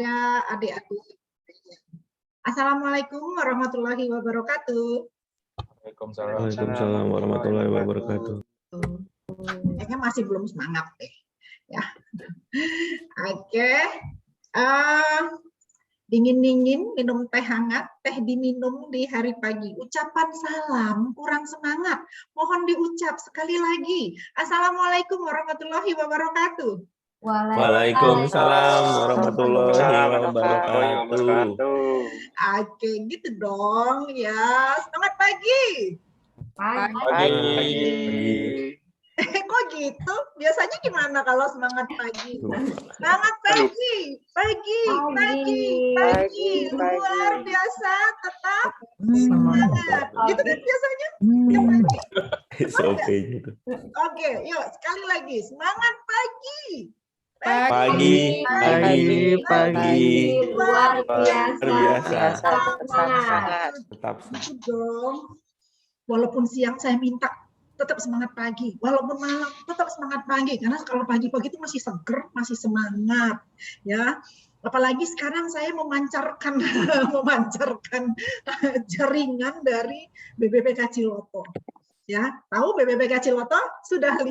adik aku. Assalamualaikum warahmatullahi wabarakatuh. Waalaikumsalam warahmatullahi wabarakatuh. Kayaknya masih belum semangat deh. Ya. Oke. Dingin-dingin minum teh hangat, teh diminum di hari pagi. Ucapan salam kurang semangat. Mohon diucap sekali lagi. Assalamualaikum warahmatullahi wabarakatuh. Waalaikumsalam warahmatullahi wabarakatuh. Oke, gitu dong ya. Selamat pagi. Pagi. Kok gitu? Biasanya gimana kalau semangat pagi? Semangat pagi, pagi. Luar biasa, tetap semangat. Gitu kan biasanya? SOP gitu. Oke, yuk sekali lagi. Semangat pagi. Pagi. Luar biasa. Semangat. Tetap Gitu dong. Walaupun siang saya minta tetap semangat pagi, walaupun malam tetap semangat pagi, karena kalau pagi-pagi itu masih seger, masih semangat, ya. Apalagi sekarang saya memancarkan jaringan dari BBPK Ciloto, ya. Tahu BBPK Ciloto? Sudah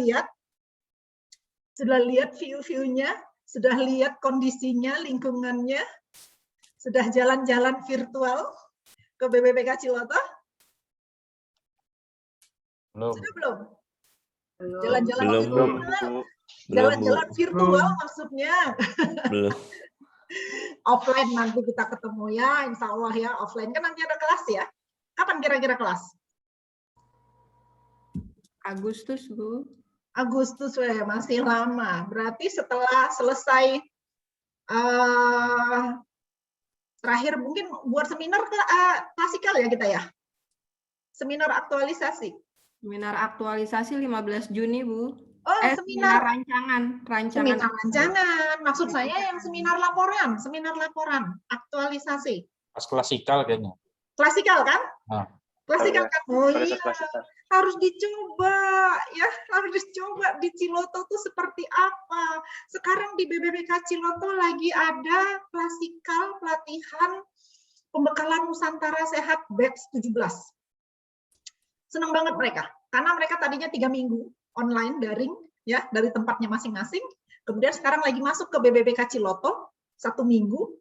lihat view-nya, sudah lihat kondisinya, lingkungannya, sudah jalan-jalan virtual ke BBPK Ciloto? Sudah belum? Jalan-jalan virtual maksudnya. Belum. Offline nanti kita ketemu ya, insya Allah ya. Offline kan nanti ada kelas ya. Kapan kira-kira kelas? Agustus, Bu. Agustus, masih lama. Berarti setelah selesai terakhir mungkin buat seminar klasikal ya kita ya. Seminar aktualisasi. Seminar aktualisasi 15 Juni, Bu. Seminar rancangan. Seminar rancangan. Maksud saya yang seminar laporan aktualisasi. Pas klasikal kayaknya. Klasikal kan? Nah. Klasikal kan? Oh iya, harus dicoba ya, harus dicoba di Ciloto tuh seperti apa. Sekarang di BBPK Ciloto lagi ada klasikal pelatihan pembekalan Nusantara Sehat batch 17. Senang banget mereka, karena mereka tadinya 3 minggu online daring ya dari tempatnya masing-masing. Kemudian sekarang lagi masuk ke BBPK Ciloto 1 minggu.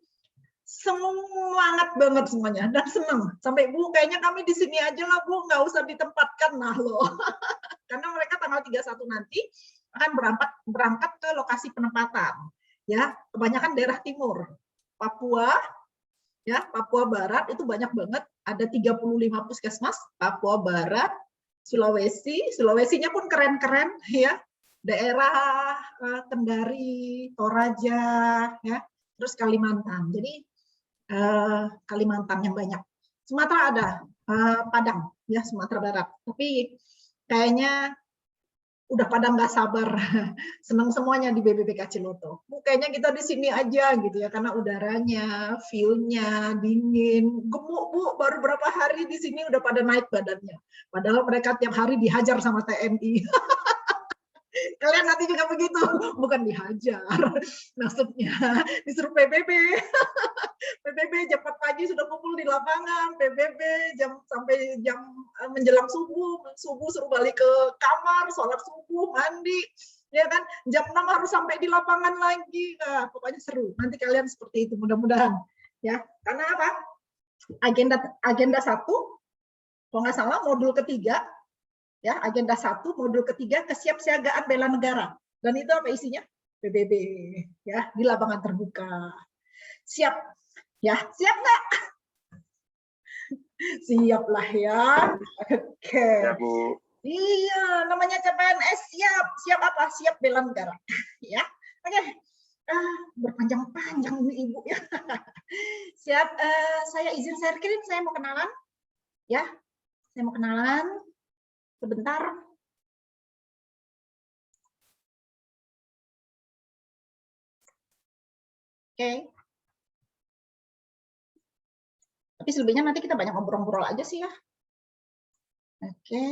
Semangat banget semuanya dan senang. Sampai Bu, kayaknya kami di sini aja lah Bu, nggak usah ditempatkan nah loh. Karena mereka tanggal 31 nanti akan berangkat ke lokasi penempatan. Ya, kebanyakan daerah timur. Papua, ya, Papua Barat itu banyak banget, ada 35 puskesmas, Papua Barat, Sulawesinya pun keren-keren ya. Daerah Kendari, Toraja, ya, terus Kalimantan. Jadi Kalimantan yang banyak. Sumatera ada, Padang, ya Sumatera Barat. Tapi kayaknya udah pada nggak sabar, senang semuanya di BBPK Ciloto. Kayaknya kita di sini aja gitu ya, karena udaranya, view-nya dingin, gemuk Bu, baru berapa hari di sini udah pada naik badannya. Padahal mereka tiap hari dihajar sama TNI. Kalian nanti juga begitu, bukan dihajar, maksudnya disuruh PBB. PBB jam 4 pagi sudah kumpul di lapangan, PBB sampai jam menjelang subuh suruh balik ke kamar, sholat subuh, mandi, ya kan, jam 6 harus sampai di lapangan lagi. Nah, pokoknya seru. Nanti kalian seperti itu mudah-mudahan, ya. Karena apa? Agenda 1, kalau nggak salah modul ketiga. Ya, agenda 1 modul ketiga kesiapsiagaan bela negara. Dan itu apa isinya? PBB ya, di lapangan terbuka. Siap ya, siap nggak? Siap lah ya. Oke. Ya, Bu. Iya, namanya CPNS siap. Siap apa? Siap bela negara. Ya. Oke. Berpanjang-panjang ini Ibu ya. Siap, saya izin share screen, saya mau kenalan. Ya. Saya mau kenalan. Sebentar. Oke. Tapi selebihnya nanti kita banyak ngobrol-ngobrol aja sih ya. Oke.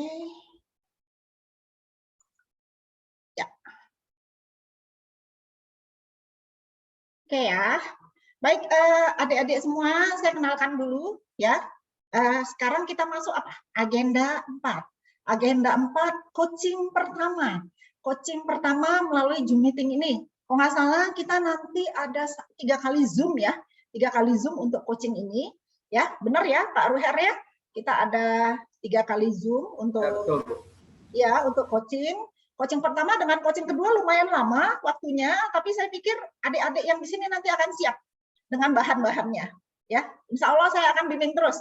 Ya. Oke ya. Baik, adik-adik semua, saya kenalkan dulu ya. Sekarang kita masuk apa? Agenda 4. Agenda 4, coaching pertama. Coaching pertama melalui Zoom meeting ini. Kalau nggak salah kita nanti ada 3 kali Zoom ya. 3 kali Zoom untuk coaching ini. Ya, benar ya Pak Ruher ya? Kita ada 3 kali Zoom untuk untuk coaching. Coaching pertama dengan coaching kedua lumayan lama waktunya, tapi saya pikir adik-adik yang di sini nanti akan siap dengan bahan-bahannya. Ya, Insya Allah saya akan bimbing terus.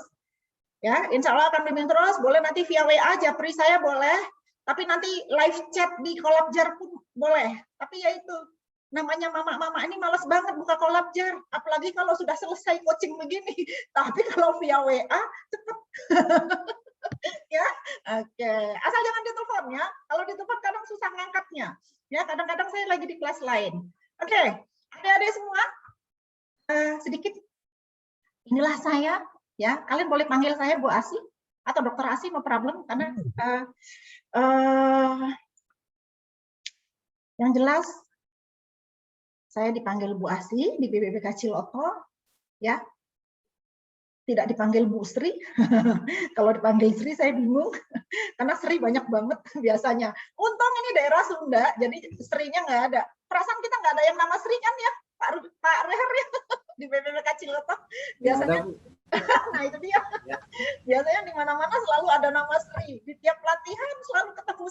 Ya, Insya Allah akan bimbing terus. Boleh nanti via WA, japri saya boleh. Tapi nanti live chat di Collabjar pun boleh. Tapi ya itu, namanya mama-mama ini males banget buka Collabjar. Apalagi kalau sudah selesai coaching begini. Tapi kalau via WA, cepet. Ya, oke. Asal jangan ditelepon ya. Kalau ditelepon kadang susah ngangkatnya. Ya, kadang-kadang saya lagi di kelas lain. Oke, adik-adik semua, sedikit. Inilah saya. Ya, kalian boleh panggil saya Bu Asi atau Dokter Asi, no problem. Karena yang jelas saya dipanggil Bu Asi di BPBK Ciloto. Ya. Tidak dipanggil Bu Sri. Kalau dipanggil Sri saya bingung karena Sri banyak banget biasanya. Untung ini daerah Sunda, jadi Srinya nggak ada. Perasaan kita nggak ada yang nama Sri kan ya, Pak Reher ya di BPBK Ciloto biasanya. Nah itu dia. Biasanya di mana-mana selalu ada nama Sri. Di tiap pelatihan selalu ketemu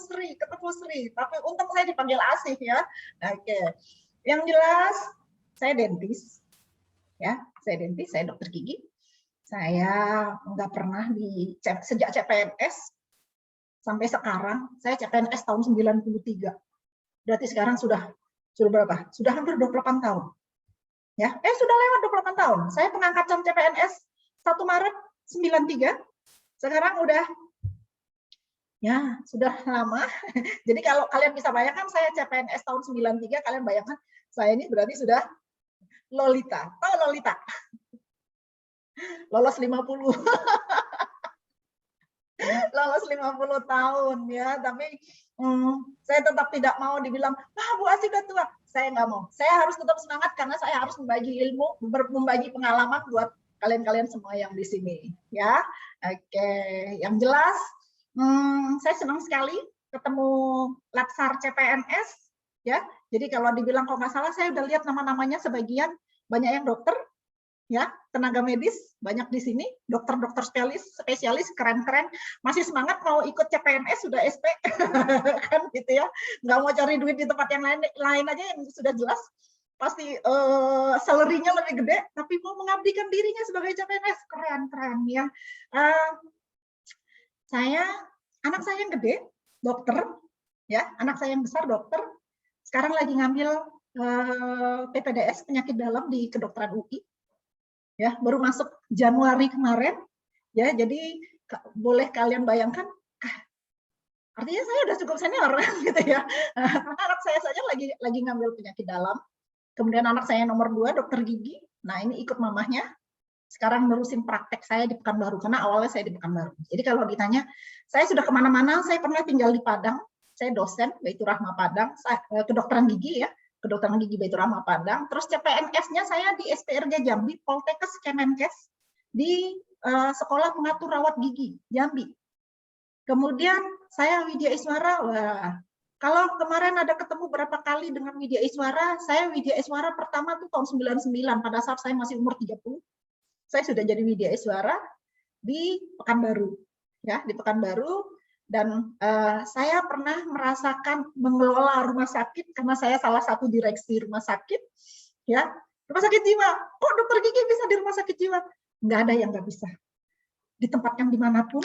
Sri. Tapi untung saya dipanggil Asih ya. Oke. Yang jelas saya dentis. Ya, saya dentis, saya dokter gigi. Saya nggak pernah sejak CPNS sampai sekarang, saya CPNS tahun 93. Berarti sekarang sudah berapa? Sudah hampir 28 tahun. Ya, sudah lewat 28 tahun. Saya pengangkatan CPNS 1 Maret 93. Sekarang udah ya, sudah lama. Jadi kalau kalian bisa bayangkan saya CPNS tahun 93, kalian bayangkan saya ini berarti sudah Lolita. Tahu Lolita? Lolos 50. Lolos 50 tahun ya, tapi saya tetap tidak mau dibilang, Bu Asi udah tua. Saya nggak mau. Saya harus tetap semangat karena saya harus membagi ilmu, membagi pengalaman buat kalian-kalian semua yang di sini ya. Oke, yang jelas saya senang sekali ketemu Laksar CPNS ya. Jadi kalau dibilang kalau nggak salah saya udah lihat nama-namanya sebagian banyak yang dokter. Ya, tenaga medis banyak di sini, dokter-dokter spesialis keren-keren, masih semangat mau ikut CPNS sudah SP kan gitu ya, nggak mau cari duit di tempat yang lain aja yang sudah jelas pasti salary-nya lebih gede, tapi mau mengabdikan dirinya sebagai CPNS keren-keren ya. Anak saya yang gede dokter, ya anak saya yang besar dokter, sekarang lagi ngambil PPDS penyakit dalam di kedokteran UI. Ya, baru masuk Januari kemarin, ya, jadi boleh kalian bayangkan, artinya saya udah cukup senior, gitu ya. Karena anak saya saja lagi ngambil penyakit dalam. Kemudian anak saya nomor 2, dokter gigi. Nah, ini ikut mamahnya. Sekarang nerusin praktek saya di Pekanbaru, karena awalnya saya di Pekanbaru. Jadi kalau ditanya, saya sudah kemana-mana, saya pernah tinggal di Padang, saya dosen, Baitur Rahma Padang, kedokteran gigi ya. Kedokteran Gigi Baitur Rahma Padang, terus CPNS-nya saya di SPRJ Jambi, Poltekkes Kemenkes, di Sekolah Pengatur Rawat Gigi, Jambi. Kemudian saya Widya Iswara, kalau kemarin ada ketemu berapa kali dengan Widya Iswara, saya Widya Iswara pertama tuh tahun 99, pada saat saya masih umur 30, saya sudah jadi Widya Iswara di Pekanbaru. Ya, di Pekanbaru. Dan saya pernah merasakan mengelola rumah sakit karena saya salah satu direksi rumah sakit, ya rumah sakit jiwa. Kok dokter gigi bisa di rumah sakit jiwa? Nggak ada yang nggak bisa. Ditempatkan dimanapun,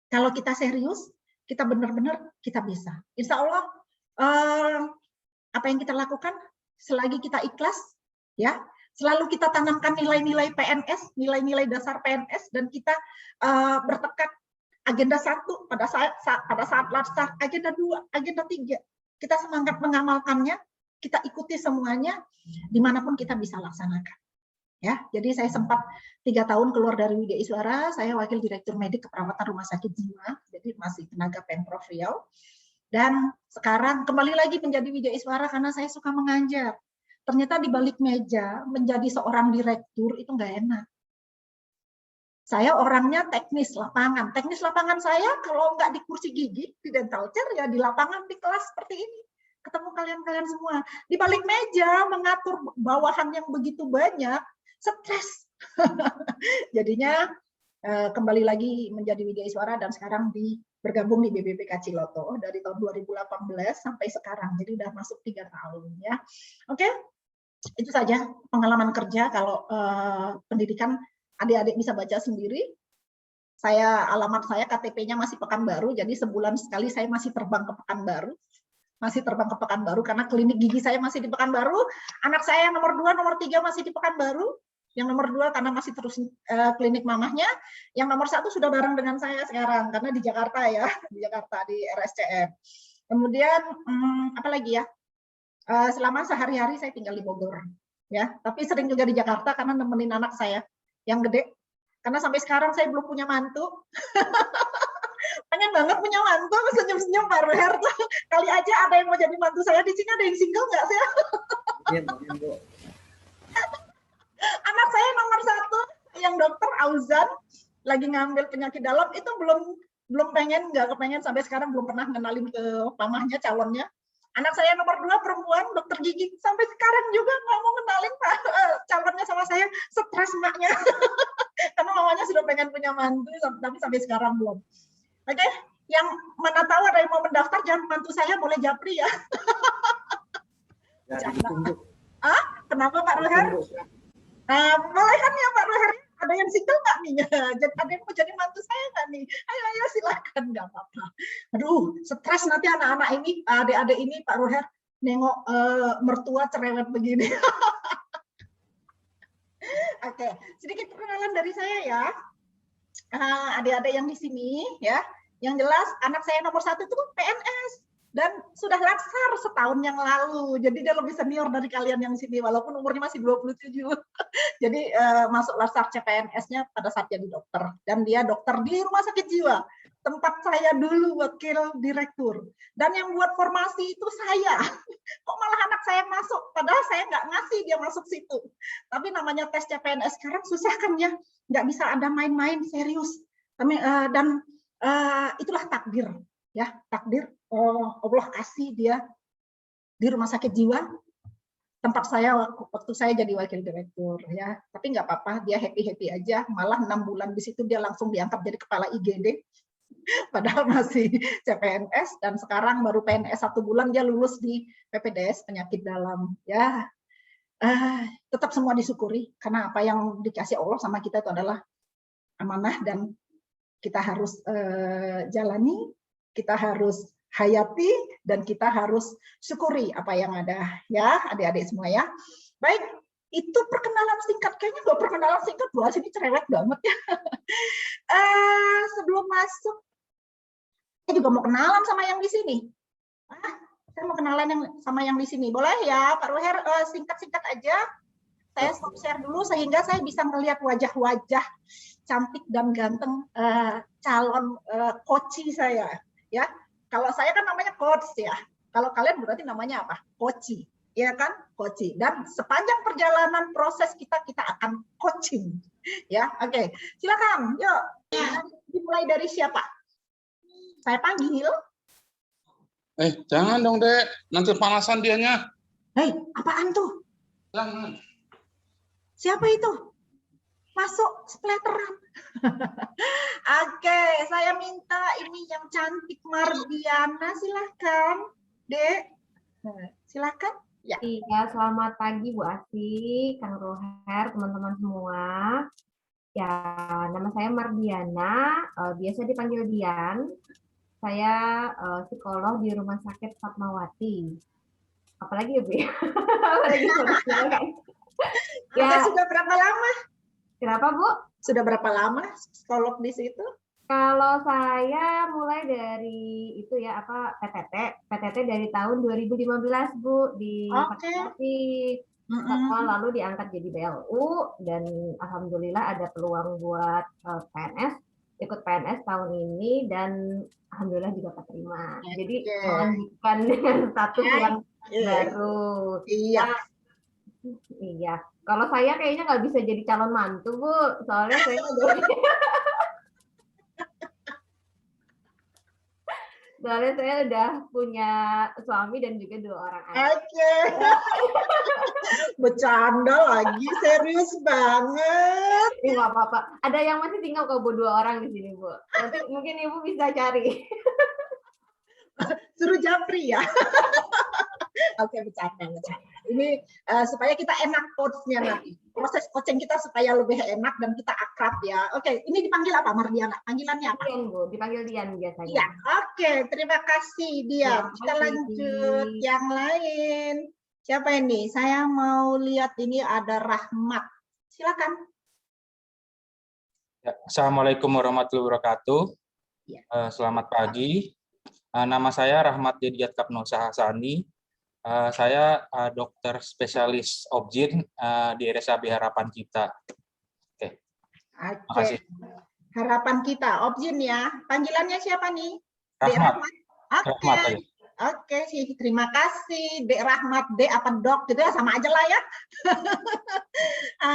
kalau kita serius, kita benar-benar kita bisa. Insya Allah apa yang kita lakukan selagi kita ikhlas, ya selalu kita tanamkan nilai-nilai PNS, nilai-nilai dasar PNS, dan kita bertekad. Agenda 1 pada saat Laksar, agenda 2, agenda 3. Kita semangat mengamalkannya, kita ikuti semuanya, dimanapun kita bisa laksanakan. Ya, jadi saya sempat 3 tahun keluar dari Widya Iswara, saya wakil direktur medik keperawatan rumah sakit jiwa, jadi masih tenaga Pemprov Riau. Dan sekarang kembali lagi menjadi Widya Iswara karena saya suka mengajar. Ternyata di balik meja menjadi seorang direktur itu nggak enak. Saya orangnya teknis lapangan. Teknis lapangan saya kalau nggak di kursi gigi, di dental chair, ya di lapangan, di kelas seperti ini. Ketemu kalian-kalian semua. Di balik meja mengatur bawahan yang begitu banyak, stres. Jadinya kembali lagi menjadi Widyaswara dan sekarang bergabung di BBPK Ciloto dari tahun 2018 sampai sekarang. Jadi udah masuk 3 tahun ya. Oke, itu saja pengalaman kerja. Kalau pendidikan adik-adik bisa baca sendiri. Alamat saya KTP-nya masih Pekanbaru, jadi sebulan sekali saya masih terbang ke Pekanbaru. Masih terbang ke Pekanbaru karena klinik gigi saya masih di Pekanbaru. Anak saya yang nomor 2, nomor 3 masih di Pekanbaru. Yang nomor 2 karena masih terus klinik mamahnya. Yang nomor 1 sudah bareng dengan saya sekarang karena di Jakarta ya, di Jakarta di RSCM. Kemudian apa lagi ya? Selama sehari-hari saya tinggal di Bogor ya, tapi sering juga di Jakarta karena nemenin anak saya yang gede, karena sampai sekarang saya belum punya mantu. Pengen banget punya mantu, senyum-senyum Pak Ruher. Kali aja ada yang mau jadi mantu saya di sini, ada yang single nggak sih? Anak saya nomor 1 yang dokter Auzan lagi ngambil penyakit dalam itu belum nggak kepengen sampai sekarang belum pernah ngenalin ke mamahnya calonnya. Anak saya nomor 2 perempuan dokter gigi sampai sekarang juga nggak mau kenalin calonnya sama saya, stres maknya. Karena mamanya sudah pengen punya mantu tapi sampai sekarang belum. Oke, yang mana tahu ada yang mau mendaftar jangan mantu saya, boleh japri ya. Kenapa Pak Ruher? Boleh kan ya Pak Ruher? Ada yang single nggak nih? Ada yang mau jadi mantu saya nggak nih? Ayo silakan, nggak apa-apa. Aduh, stres nanti anak-anak ini, adik-adik ini Pak Ruher nengok mertua cerewet begini. Oke, sedikit perkenalan dari saya ya. Adik-adik yang di sini ya. Yang jelas anak saya nomor 1 itu PNS. Dan sudah laksar setahun yang lalu, jadi dia lebih senior dari kalian yang sini, walaupun umurnya masih 27. Jadi masuk laksar CPNS-nya pada saat jadi dokter, dan dia dokter di rumah sakit jiwa, tempat saya dulu wakil direktur. Dan yang buat formasi itu saya, kok malah anak saya masuk, padahal saya nggak ngasih dia masuk situ. Tapi namanya tes CPNS sekarang susah kan ya, nggak bisa ada main-main, serius. Dan itulah takdir, ya takdir. Allah kasih dia di rumah sakit jiwa tempat saya waktu saya jadi wakil direktur ya, tapi nggak apa-apa, dia happy aja, malah 6 bulan di situ dia langsung diangkat jadi kepala IGD padahal masih CPNS, dan sekarang baru PNS 1 bulan dia lulus di PPDS penyakit dalam ya. Tetap semua disyukuri karena apa yang dikasih Allah sama kita itu adalah amanah dan kita harus jalani, kita harus hayati, dan kita harus syukuri apa yang ada ya adik-adik semua ya. Baik, itu perkenalan singkat, kayaknya nggak perkenalan singkat, gua sini cerewet banget ya. Sebelum masuk saya juga mau kenalan sama yang di sini. Saya mau kenalan sama yang di sini, boleh ya Pak Ruher? Singkat-singkat aja, saya stop share dulu sehingga saya bisa melihat wajah-wajah cantik dan ganteng calon coach saya ya. Kalau saya kan namanya coach ya. Kalau kalian berarti namanya apa? Coach, ya kan? Coach. Dan sepanjang perjalanan proses kita akan coaching, ya. Oke, silakan. Yuk, dimulai dari siapa? Saya panggil. Jangan dong Dek, nanti panasan dianya. Hei, apaan tuh? Jangan. Siapa itu? Masuk splatteran. Oke, saya minta ini yang cantik Mardiana, silahkan, Dek. Silakan. Ya. Iya, selamat pagi Bu Asi, Kang Ruher, teman-teman semua. Ya, nama saya Mardiana, biasa dipanggil Dian. Saya psikolog di Rumah Sakit Fatmawati. Apalagi ya Bu? Apalagi ya. Sudah berapa lama? Kenapa Bu? Sudah berapa lama psikolog di situ? Kalau saya mulai dari itu ya PTT dari tahun 2015 Bu di Fatmawati. Lalu diangkat jadi BLU dan alhamdulillah ada peluang buat PNS, ikut PNS tahun ini dan alhamdulillah juga keterima. Jadi melanjutkan dengan status yang baru. Iya. Iya, kalau saya kayaknya nggak bisa jadi calon mantu, Bu. Soalnya saya udah punya suami dan juga 2 orang anak. Oke. Bercanda lagi, serius banget. Nggak apa-apa. Ada yang masih tinggal kok, Bu, 2 orang di sini, Bu. Nanti mungkin Ibu bisa cari. Suruh Japri ya. Oke, bercanda. Ini supaya kita enak coachnya nanti. Proses coaching kita supaya lebih enak dan kita akrab ya. Oke, ini dipanggil apa, Mardiana? Panggilannya apa? Dian, Bu. Dipanggil Dian biasanya. Iya, oke. Terima kasih, Dian. Kita lanjut yang lain. Siapa ini? Saya mau lihat ini ada Rahmat. Silakan. Ya, Assalamualaikum warahmatullahi wabarakatuh. Ya. Selamat pagi. Nama saya Rahmat Dediat Kapnosa Hasani. Saya dokter spesialis objin di RSAB Harapan Kita. Oke. Terima kasih. Harapan Kita, objin ya. Panggilannya siapa nih? Rahmat. Oke. Rahmat aja. Oke sih, terima kasih Dek Rahmat, Dek apa Dok, gitu ya, sama aja lah ya.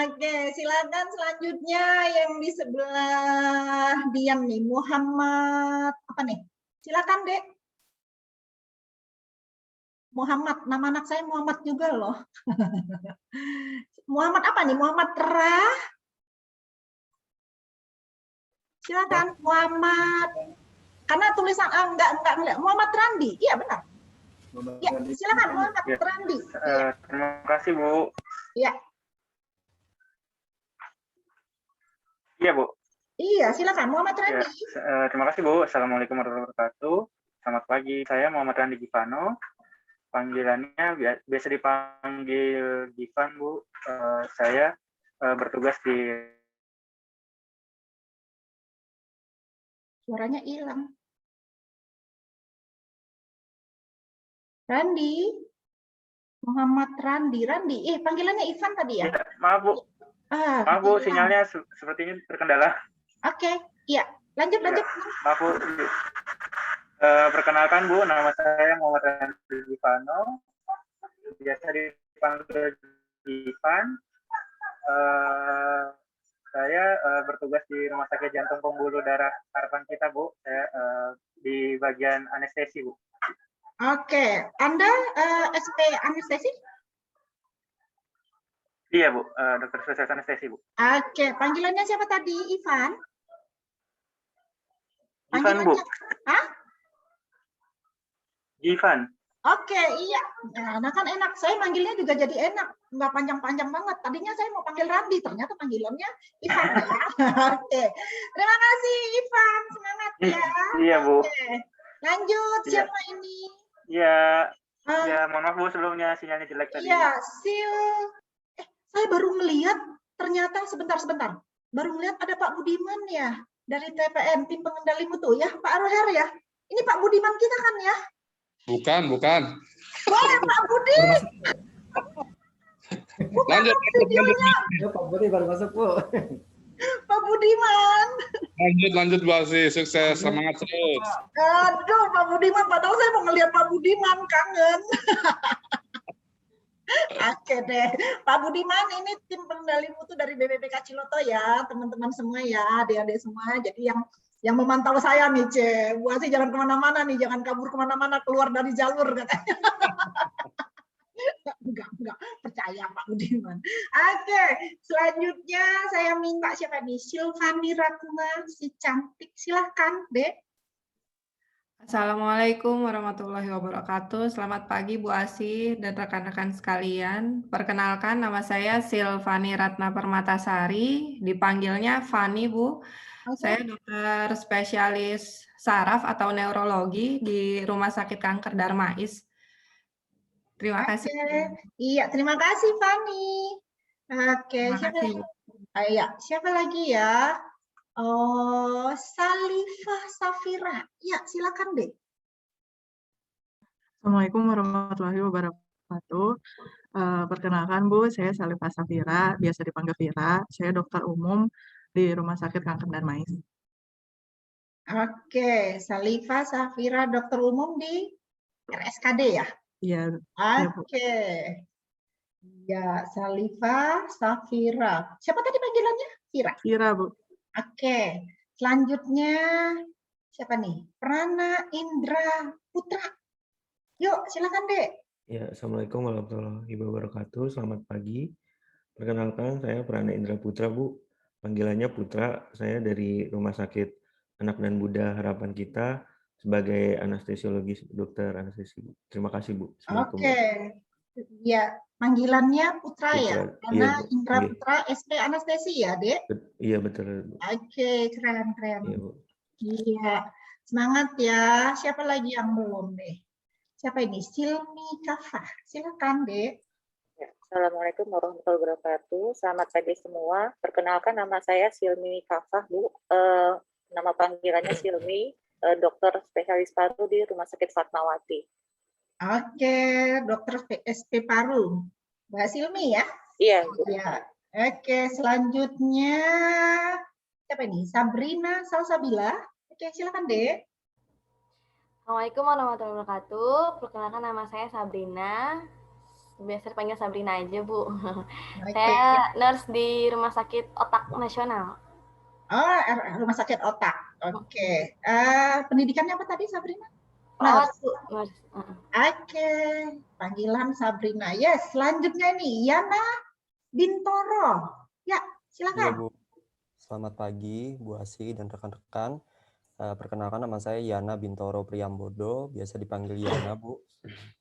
Oke, silakan selanjutnya yang di sebelah Dian nih, Muhammad apa nih? Silakan Dek. Muhammad, nama anak saya Muhammad juga loh. Muhammad apa nih? Muhammad Rah. Silakan Muhammad. Karena tulisan enggak Muhammad Randi. Iya benar. Ya, silakan Muhammad Randi. Terima kasih, Bu. Iya. Iya, Bu. Iya, silakan Muhammad Randi. Ya, terima kasih, Bu. Assalamualaikum warahmatullahi wabarakatuh. Selamat pagi. Saya Muhammad Randi Givano. Panggilannya biasa dipanggil Givan, Bu. Saya bertugas di... Suaranya hilang. Randi. Muhammad Randi. Panggilannya Ivan tadi ya? Ya, maaf, Bu. Maaf, Bu, sinyalnya sepertinya terkendala. Oke, iya. Lanjut. Maaf, Bu. Perkenalkan, Bu, nama saya Muhammad Randi Givano. Biasa dipanggil Ivan. Saya bertugas di Rumah Sakit Jantung Pembuluh Darah Harapan Kita, Bu. Saya di bagian anestesi, Bu. Oke, Anda SP anestesi? Iya, Bu. Dokter spesialis anestesi, Bu. Oke, panggilannya siapa tadi? Ivan? Ivan, Bu. Hah? Ivan. Oke, iya. Nah, kan enak. Saya manggilnya juga jadi enak. Nggak panjang-panjang banget. Tadinya saya mau panggil Randi, ternyata panggilannya Ivan. Ya. Oke. Terima kasih, Ivan. Semangat ya. Iya, Bu. Oke. Lanjut, siapa ini? Iya. Ya, mohon maaf, Bu, sebelumnya sinyalnya jelek tadi. Iya, saya baru melihat, ternyata sebentar. Baru melihat ada Pak Budiman ya, dari TPN, Tim Pengendali Mutu ya, Pak Roher ya. Ini Pak Budiman kita kan ya? Bukan. Boleh Pak Budi. Lanjut. Pak Budi baru masuk, Bu. Pak Budiman. Lanjut, Bu Asi. Sukses, semangat terus. Aduh, Pak Budiman. Padahal saya mau ngelihat Pak Budiman, kangen. Oke deh. Pak Budiman, ini tim pengendali mutu dari BPPK Ciloto ya, teman-teman semua ya, adik-adik semua. Jadi yang memantau saya nih, Bu Asi jangan kemana-mana nih, jangan kabur kemana-mana, keluar dari jalur katanya. Enggak, percaya Pak Budiman. Oke, selanjutnya saya minta siapa nih? Silvani Ratna, si cantik. Silahkan, Dek. Assalamualaikum warahmatullahi wabarakatuh. Selamat pagi Bu Asi dan rekan-rekan sekalian. Perkenalkan, nama saya Silvani Ratna Permatasari. Dipanggilnya Fani, Bu. Saya dokter spesialis saraf atau neurologi di Rumah Sakit Kanker Darmais. Terima kasih. Iya, terima kasih Fani. Oke, siapa lagi ya? Oh, Salifah Safira. Ya, silakan deh. Assalamualaikum warahmatullahi wabarakatuh. Perkenalkan Bu, saya Salifah Safira, biasa dipanggil Vira. Saya dokter umum di Rumah Sakit Kanker Darmais. Oke, Salifah Safira, dokter umum di RSKD ya? Iya. Oke. Ya, Salifa Safira. Siapa tadi panggilannya? Fira. Fira, Bu. Oke. Selanjutnya siapa nih? Prana Indra Putra. Yuk, silakan, Dek. Ya, Assalamualaikum warahmatullahi wabarakatuh. Selamat pagi. Perkenalkan, saya Prana Indra Putra, Bu. Panggilannya Putra. Saya dari Rumah Sakit Anak dan Buddha Harapan Kita sebagai anestesiologis, dokter anestesi. Terima kasih, Bu. Assalamualaikum. Oke. Ya, panggilannya Putra, ya. Karena iya, Indra iya. Putra SP anestesi ya, Dek? Iya, betul, Bu. Oke, keren. Iya, Bu. Iya. Semangat ya. Siapa lagi yang belum, deh? Siapa ini? Silmi Kafah. Silakan, Dek. Ya, Assalamualaikum warahmatullahi wabarakatuh. Selamat pagi semua. Perkenalkan, nama saya Silmi Kafah, Bu. Nama panggilannya Silmi, dokter spesialis paru di Rumah Sakit Fatmawati. Oke, dokter SP Paru. Mbak Silmi ya? Iya, Bu. Ya. Oke, selanjutnya siapa ini? Sabrina Salsabila. Oke, silakan, Dek. Assalamualaikum warahmatullahi wabarakatuh. Perkenalkan, nama saya Sabrina. Biasa dipanggil Sabrina aja, Bu. Saya nurse di Rumah Sakit Otak Nasional. Oh, Rumah Sakit Otak. Oke. Pendidikannya apa tadi, Sabrina? Nurse. Oke. Panggilan Sabrina. Yes, selanjutnya ini Yana Bintoro. Ya, silakan. Iya, Bu. Selamat pagi, Bu Asi dan rekan-rekan. Perkenalkan, nama saya Yana Bintoro Priyambodo, biasa dipanggil Yana, Bu.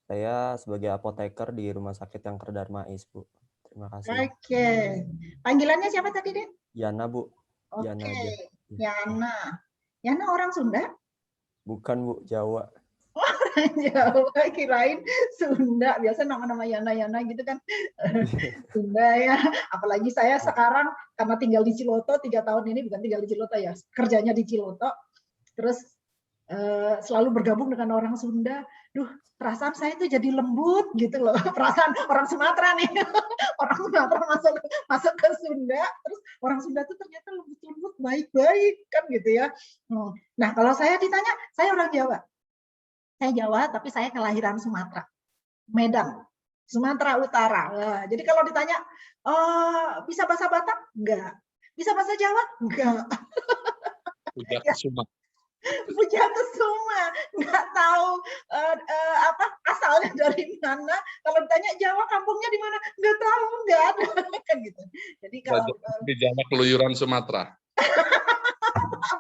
Saya sebagai apoteker di Rumah Sakit Kanker Darmais, Bu. Terima kasih. Oke. Panggilannya siapa tadi, Dek? Yana, Bu. Oke. Yana aja. Yana. Yana orang Sunda? Bukan, Bu, Jawa. Orang Jawa, kirain Sunda. Biasa nama-nama Yana gitu kan. Sunda ya. Apalagi saya sekarang karena tinggal di Ciloto 3 tahun ini, bukan tinggal di Ciloto ya, kerjanya di Ciloto. Terus selalu bergabung dengan orang Sunda. Duh, perasaan saya itu jadi lembut gitu loh. Perasaan orang Sumatera nih. Orang Sumatera masuk ke Sunda, terus orang Sunda itu ternyata lembut-lembut, baik-baik kan gitu ya. Nah, kalau saya ditanya, saya orang Jawa. Saya Jawa, tapi saya kelahiran Sumatera. Medan, Sumatera Utara. Nah, jadi kalau ditanya, bisa bahasa Batak? Enggak. Bisa bahasa Jawa? Enggak. Udah Kusuma. Puja Kusuma, nggak tahu asalnya dari mana. Kalau ditanya Jawa kampungnya di mana, nggak tahu, nggak ada kan gitu. Jadi kalau di Jawa keluyuran Sumatera.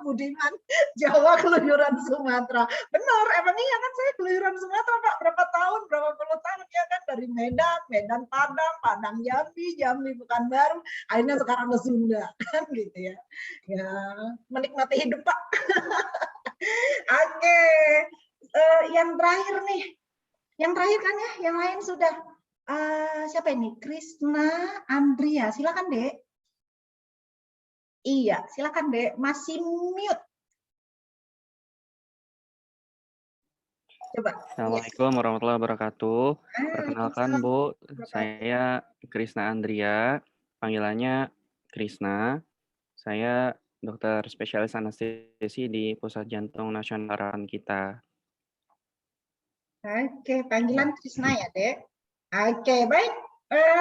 Budiman, Jawa keluyuran Sumatera. Benar, emang iya kan saya keluyuran Sumatera, Pak. Berapa tahun, berapa puluh tahun ya kan, dari Medan, Padang, Jambi, Pekanbaru, akhirnya sekarang ke Sunda kan gitu ya. Ya, menikmati hidup, Pak. Oke, yang terakhir nih, yang terakhir kan ya, yang lain sudah. Siapa ini? Krisna Andria, silakan, Dek. Iya, silakan, Dek. Masih mute. Coba. Assalamualaikum warahmatullahi wabarakatuh. Perkenalkan, Bu, saya Krisna Andria. Panggilannya Krisna. Saya dokter spesialis anestesi di Pusat Jantung Nasional Harapan Kita. Oke, panggilan Krisna ya, Dek. Oke, baik.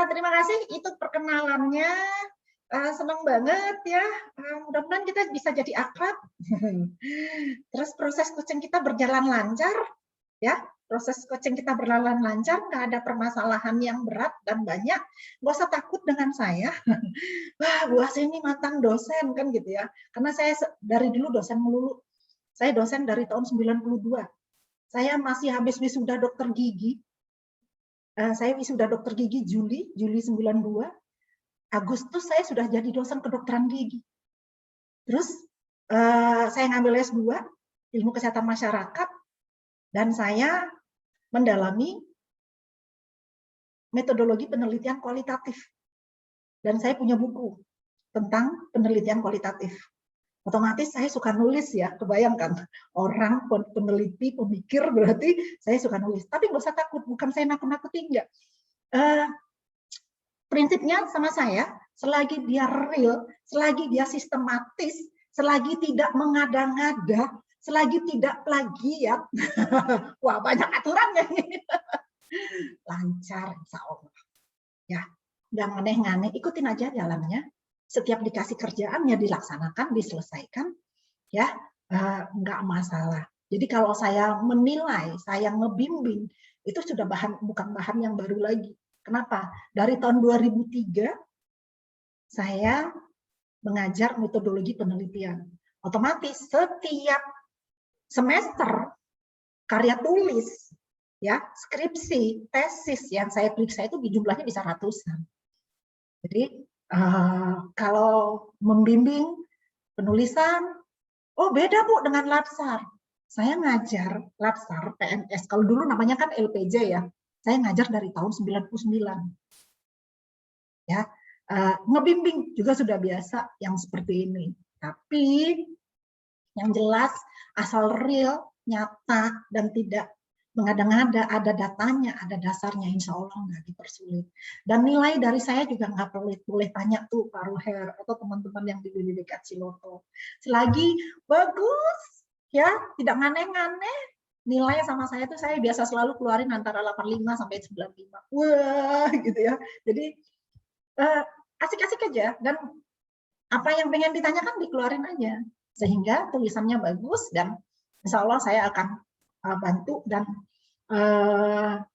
Terima kasih. Itu perkenalannya. Senang banget ya. Mudah-mudahan kita bisa jadi akrab. Terus proses coaching kita berjalan lancar. Ya, proses coaching kita berjalan lancar, nggak ada permasalahan yang berat dan banyak. Nggak usah takut dengan saya. Wah, Bu Asi ini mantan dosen kan gitu ya. Karena saya dari dulu dosen melulu. Saya dosen dari tahun 92. Saya masih habis wisuda dokter gigi. Saya wisuda dokter gigi Juli 92. Agustus saya sudah jadi dosen kedokteran gigi. Terus saya ngambil S2, ilmu kesehatan masyarakat, dan saya mendalami metodologi penelitian kualitatif. Dan saya punya buku tentang penelitian kualitatif. Otomatis saya suka nulis ya, kebayangkan. Orang peneliti, pemikir berarti saya suka nulis. Tapi nggak usah takut, bukan saya nakut-nakutin, enggak. Prinsipnya sama saya, selagi dia real, selagi dia sistematis, selagi tidak mengada-ngada, selagi tidak plagiat, wah banyak aturannya nih. Lancar, insya Allah. Ya, jangan aneh-aneh, ikutin aja jalannya. Setiap dikasih kerjaan ya dilaksanakan, diselesaikan, ya nggak masalah. Jadi kalau saya menilai, saya ngebimbing, itu sudah bukan bahan yang baru lagi. Kenapa? Dari tahun 2003 saya mengajar metodologi penelitian. Otomatis setiap semester karya tulis, ya skripsi, tesis yang saya periksa itu jumlahnya bisa ratusan. Jadi kalau membimbing penulisan, oh beda Bu dengan Labsar. Saya ngajar Labsar PNS, kalau dulu namanya kan LPJ ya. Saya ngajar dari tahun 99. Ya, ngebimbing juga sudah biasa yang seperti ini. Tapi yang jelas asal real, nyata dan tidak mengada-ngada, ada datanya, ada dasarnya, insya Allah nggak dipersulit. Dan nilai dari saya juga nggak boleh tanya tuh Pak Ruher atau teman-teman yang di BBBK Ciloto. Selagi bagus, ya tidak ngane-ngane, nilai sama saya tuh saya biasa selalu keluarin antara 85 sampai 95. Wah, gitu ya. Jadi asik-asik aja, dan apa yang pengen ditanyakan dikeluarin aja, sehingga tulisannya bagus, dan insya Allah saya akan bantu dan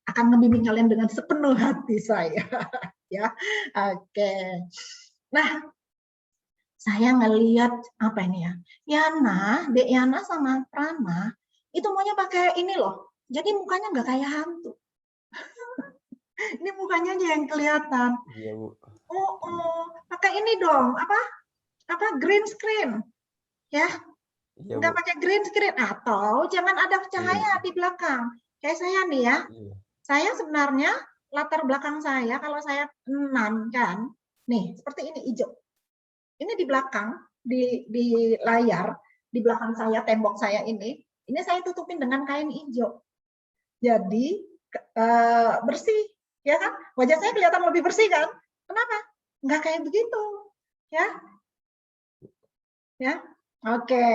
akan membimbing kalian dengan sepenuh hati saya. Ya, oke. Nah, saya ngelihat apa ini ya, Yana, Dek Yana sama Prana itu maunya pakai ini loh, jadi mukanya nggak kayak hantu. Ini mukanya aja yang kelihatan. Iya Bu. Pakai ini dong, apa green screen, ya? Iya, Nggak pakai green screen, atau jangan ada cahaya di belakang. Kayak saya nih ya, saya sebenarnya latar belakang saya kalau saya kan, nih seperti ini hijau. Ini di belakang, di layar, di belakang saya, tembok saya ini saya tutupin dengan kain hijau. Jadi bersih, ya kan? Wajah saya kelihatan lebih bersih kan? Kenapa? Nggak kayak begitu, ya? Ya, oke.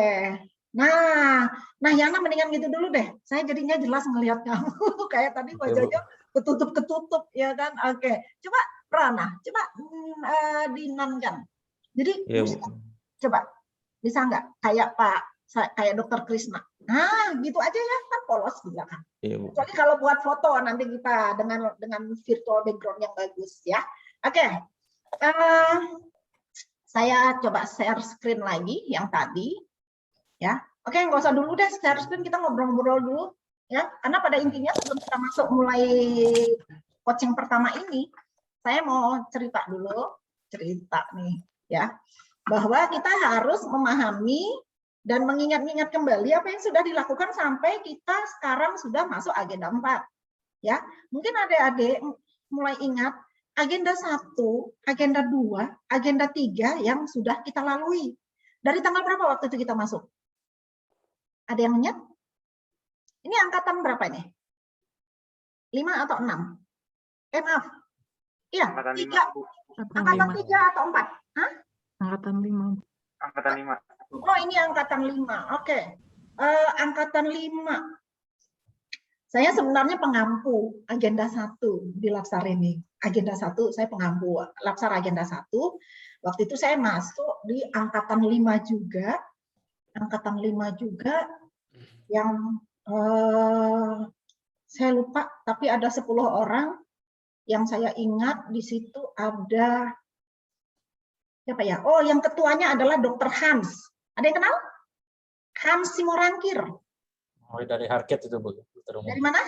Nah Yana mendingan gitu dulu deh. Saya jadinya jelas ngelihat kamu. Kayak tadi wajahnya ketutup, ya kan? Oke. Coba Prana, coba dinankan. Jadi coba bisa nggak kayak kayak Dokter Krisna? Nah, gitu aja ya, kan polos di belakang. Kecuali kalau buat foto nanti kita dengan virtual background yang bagus ya. Oke. Saya coba share screen lagi yang tadi. Ya, oke, nggak usah dulu deh share screen, kita ngobrol-ngobrol dulu ya, karena pada intinya sebelum kita masuk mulai coaching pertama ini, saya mau cerita nih ya, bahwa kita harus memahami dan mengingat-ingat kembali apa yang sudah dilakukan sampai kita sekarang sudah masuk agenda 4 ya. Mungkin adik-adik mulai ingat agenda 1, agenda 2, agenda 3 yang sudah kita lalui. Dari tanggal berapa waktu itu kita masuk? Ada yang ingat? Ini angkatan berapa nih? 5 atau 6? Maaf. Iya, 3. Angkatan 3 atau 4? Hah? Angkatan 5. Angkatan 5. Oh, ini angkatan 5. Oke. Angkatan 5. Saya sebenarnya pengampu agenda 1 di Labsar ini. Agenda 1 saya pengampu Labsar agenda 1. Waktu itu saya masuk di angkatan 5 juga. Angkatan 5 juga yang saya lupa, tapi ada 10 orang yang saya ingat. Di situ ada siapa ya? Oh, yang ketuanya adalah Dr. Hans. Ada yang kenal? Hans Simorangkir. Oh, dari Harket itu Bu, dokter umum. Dari mana?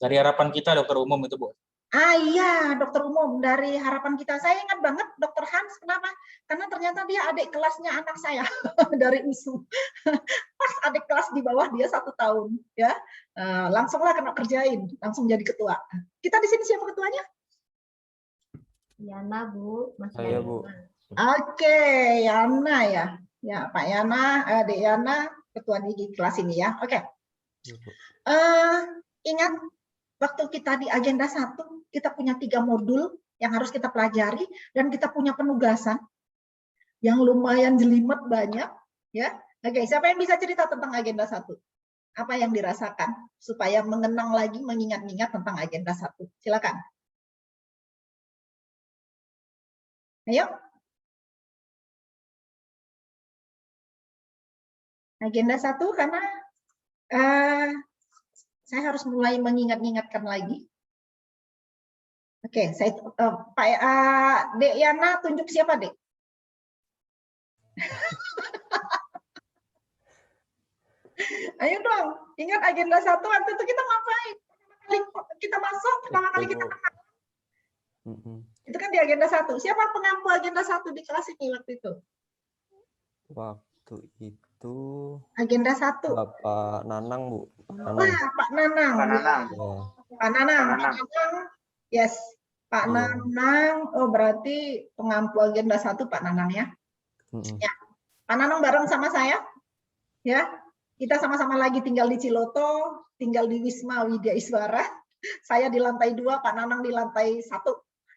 Dari Harapan Kita, dokter umum itu Bu. Iya, dokter umum dari Harapan Kita. Saya ingat banget Dr. Hans. Kenapa? Karena ternyata dia adik kelasnya anak saya dari USU. Pas adik kelas di bawah dia 1 tahun, ya. Langsunglah kena kerjain, langsung jadi ketua. Kita di sini siapa ketuanya? Yana Bu, Saya Bu. Oke, Yana ya. Ya, Pak Yana, Dek Yana, ketua di kelas ini ya. Oke. Ingat waktu kita di agenda 1, kita punya 3 modul yang harus kita pelajari dan kita punya penugasan yang lumayan jelimet banyak, ya. Oke, siapa yang bisa cerita tentang agenda 1? Apa yang dirasakan supaya mengenang lagi, mengingat-ingat tentang agenda 1? Silakan. Ayo. Agenda 1 karena saya harus mulai mengingat-ingatkan lagi. Oke, saya Pak Dek Yana tunjuk siapa, Dek? Ayo dong, ingat agenda 1 waktu itu kita ngapain? Kita masuk, pertama kali kita kenal. Itu kan di agenda 1. Siapa pengampu agenda 1 di kelas ini waktu itu? Waktu itu agenda 1. Bapak Nanang, Bu. Wah, Pak Nanang. Pak Nanang. Pak Nanang. Pak Nanang. Yes, Pak Nanang. Oh, berarti pengampu agenda 1 Pak Nanang ya. Ya. Pak Nanang bareng sama saya. Ya. Kita sama-sama lagi tinggal di Ciloto, tinggal di Wisma Widya Iswara. Saya di lantai 2, Pak Nanang di lantai 1.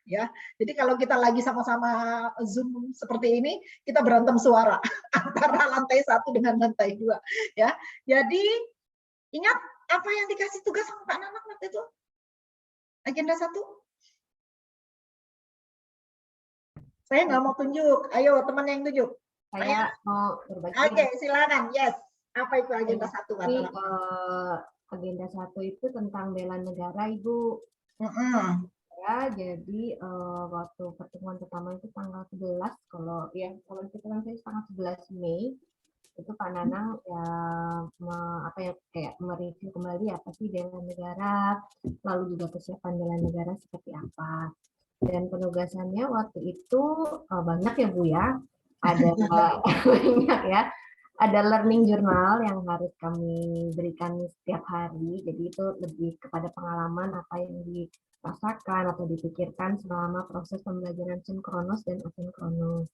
Ya, jadi kalau kita lagi sama-sama Zoom seperti ini, kita berantem suara antara lantai 1 dengan lantai 2. Ya, jadi ingat apa yang dikasih tugas sama Pak Nanang waktu itu? Agenda 1. Saya nggak mau tunjuk. Ayo teman yang tunjuk. Saya mau berbagi. Oke, silakan. Yes. Apa itu agenda 1? Agenda 1 itu tentang bela negara, Ibu. Ya, jadi waktu pertemuan pertama itu tanggal 11, kalau kita saya tanggal 11 Mei, itu Pak Nanang ya kayak mereview kembali apa sih bela negara, lalu juga persiapan bela negara seperti apa. Dan penugasannya waktu itu banyak ya Bu ya, ada banyak ya. Ada learning journal yang harus kami berikan setiap hari, jadi itu lebih kepada pengalaman apa yang dirasakan atau dipikirkan selama proses pembelajaran sinkronus dan asinkronus.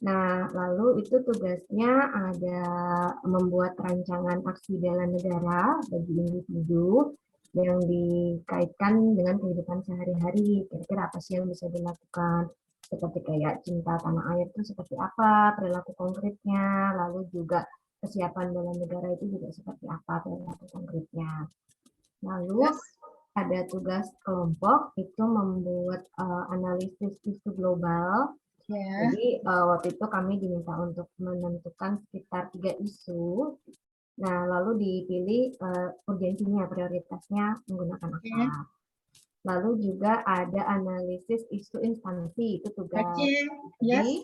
Nah, lalu itu tugasnya ada membuat rancangan aksi bela negara bagi individu yang dikaitkan dengan kehidupan sehari-hari, kira-kira apa sih yang bisa dilakukan. Seperti kayak cinta tanah air itu seperti apa, perilaku konkretnya, lalu juga kesiapan bela negara itu juga seperti apa perilaku konkretnya. Lalu ada tugas kelompok itu membuat analisis isu global. Jadi waktu itu kami diminta untuk menentukan sekitar 3 isu. Nah, lalu dipilih urgensinya, prioritasnya menggunakan apa. Lalu juga ada analisis isu instansi, itu tugas. Jadi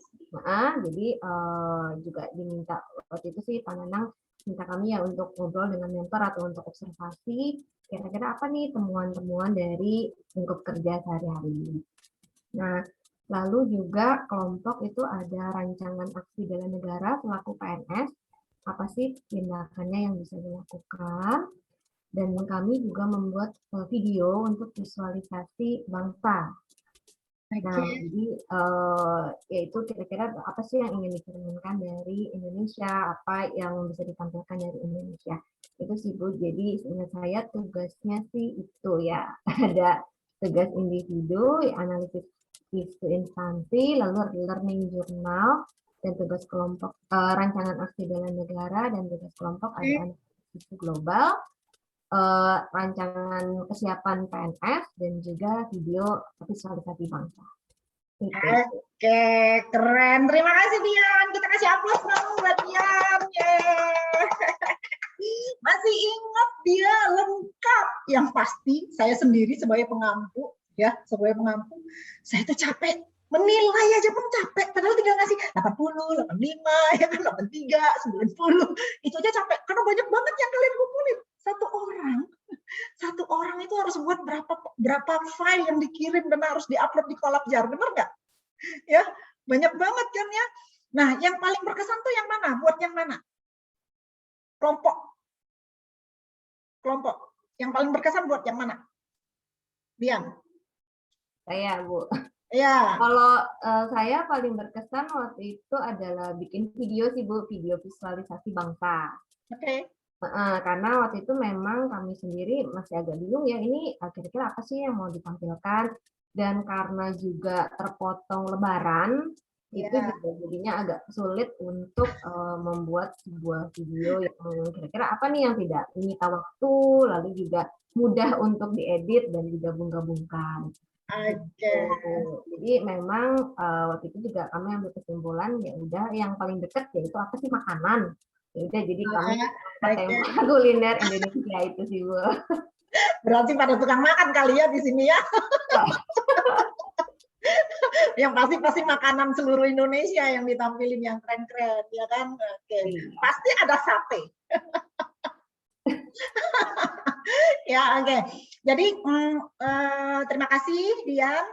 juga diminta waktu itu sih Pak Nanang minta kami ya untuk ngobrol dengan mentor atau untuk observasi kira-kira apa nih temuan-temuan dari lingkup kerja sehari-hari. Nah, lalu juga kelompok itu ada rancangan aksi bela negara selaku PNS, apa sih tindakannya yang bisa dilakukan. Dan kami juga membuat video untuk visualisasi bangsa. Nah, jadi yaitu kira-kira apa sih yang ingin dicerminkan dari Indonesia, apa yang bisa ditampilkan dari Indonesia. Itu sih Bu, jadi seingat saya tugasnya sih itu ya, ada tugas individu, analisis isu instansi, lalu learning journal, dan tugas kelompok rancangan aksi bela negara, dan tugas kelompok ada analisis isu global, rancangan kesiapan PNS, dan juga video visualisasi bangsa. Oke, keren. Terima kasih Dian. Kita kasih aplaus dong buat Dian. Masih ingat dia lengkap. Yang pasti saya sendiri sebagai pengampu, ya, sebagai pengampu, saya tuh capek. Menilai aja pun capek, padahal tinggal ngasih 80, 85, ya kan 83, 90. Itu aja capek, karena banyak banget yang kalian kumpulin. Satu orang itu harus buat berapa file yang dikirim dan harus diupload di Collabjar, benar nggak? Ya, banyak banget kan ya. Nah, yang paling berkesan tuh yang mana? Buat yang mana? Kelompok. Yang paling berkesan buat yang mana? Dian. Saya, Bu. Ya. Kalau saya paling berkesan waktu itu adalah bikin video sih Bu, video visualisasi bangsa. Oke. Karena waktu itu memang kami sendiri masih agak bingung ya, ini kira-kira apa sih yang mau ditampilkan, dan karena juga terpotong Lebaran, itu juga jadinya agak sulit untuk membuat sebuah video yang kira-kira apa nih yang tidak menyita waktu, lalu juga mudah untuk diedit dan digabung-gabungkan. Oke. Jadi memang waktu itu juga kami ambil kesimpulan ya udah yang paling dekat yaitu apa sih makanan. Ya udah jadi kami tema kuliner Indonesia itu sih Bu. Berarti pada tukang makan kali ya di sini ya. Yang pasti makanan seluruh Indonesia yang ditampilin yang keren-keren ya kan. Oke. Pasti ada sate. Ya oke. Jadi terima kasih Dian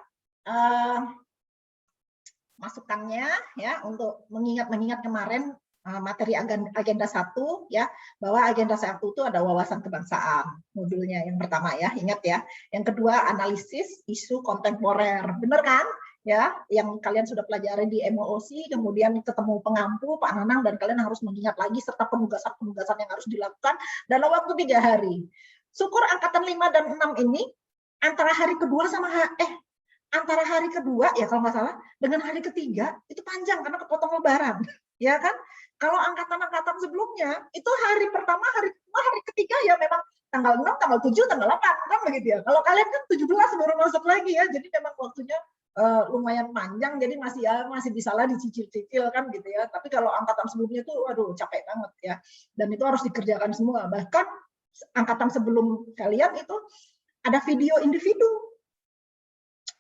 masukannya ya untuk mengingat kemarin materi agenda 1 ya, bahwa agenda 1 itu ada wawasan kebangsaan modulnya yang pertama ya, ingat ya. Yang kedua analisis isu kontemporer, bener kan? Ya, yang kalian sudah pelajari di MOOC, kemudian ketemu pengampu Pak Nanang dan kalian harus mengingat lagi serta penugasan-penugasan yang harus dilakukan dalam waktu 3 hari. Syukur angkatan 5 dan 6 ini antara hari kedua antara hari kedua ya kalau nggak salah dengan hari ketiga itu panjang karena kepotong lebaran, ya kan? Kalau angkatan-angkatan sebelumnya itu hari pertama, hari kedua, hari ketiga ya memang tanggal 6, tanggal 7, tanggal 8 kan begitu ya. Kalau kalian kan 17 baru masuk lagi ya, jadi memang waktunya lumayan panjang, jadi masih bisa lah dicicil-cicil kan gitu ya. Tapi kalau angkatan sebelumnya tuh aduh capek banget ya. Dan itu harus dikerjakan semua. Bahkan angkatan sebelum kalian itu ada video individu.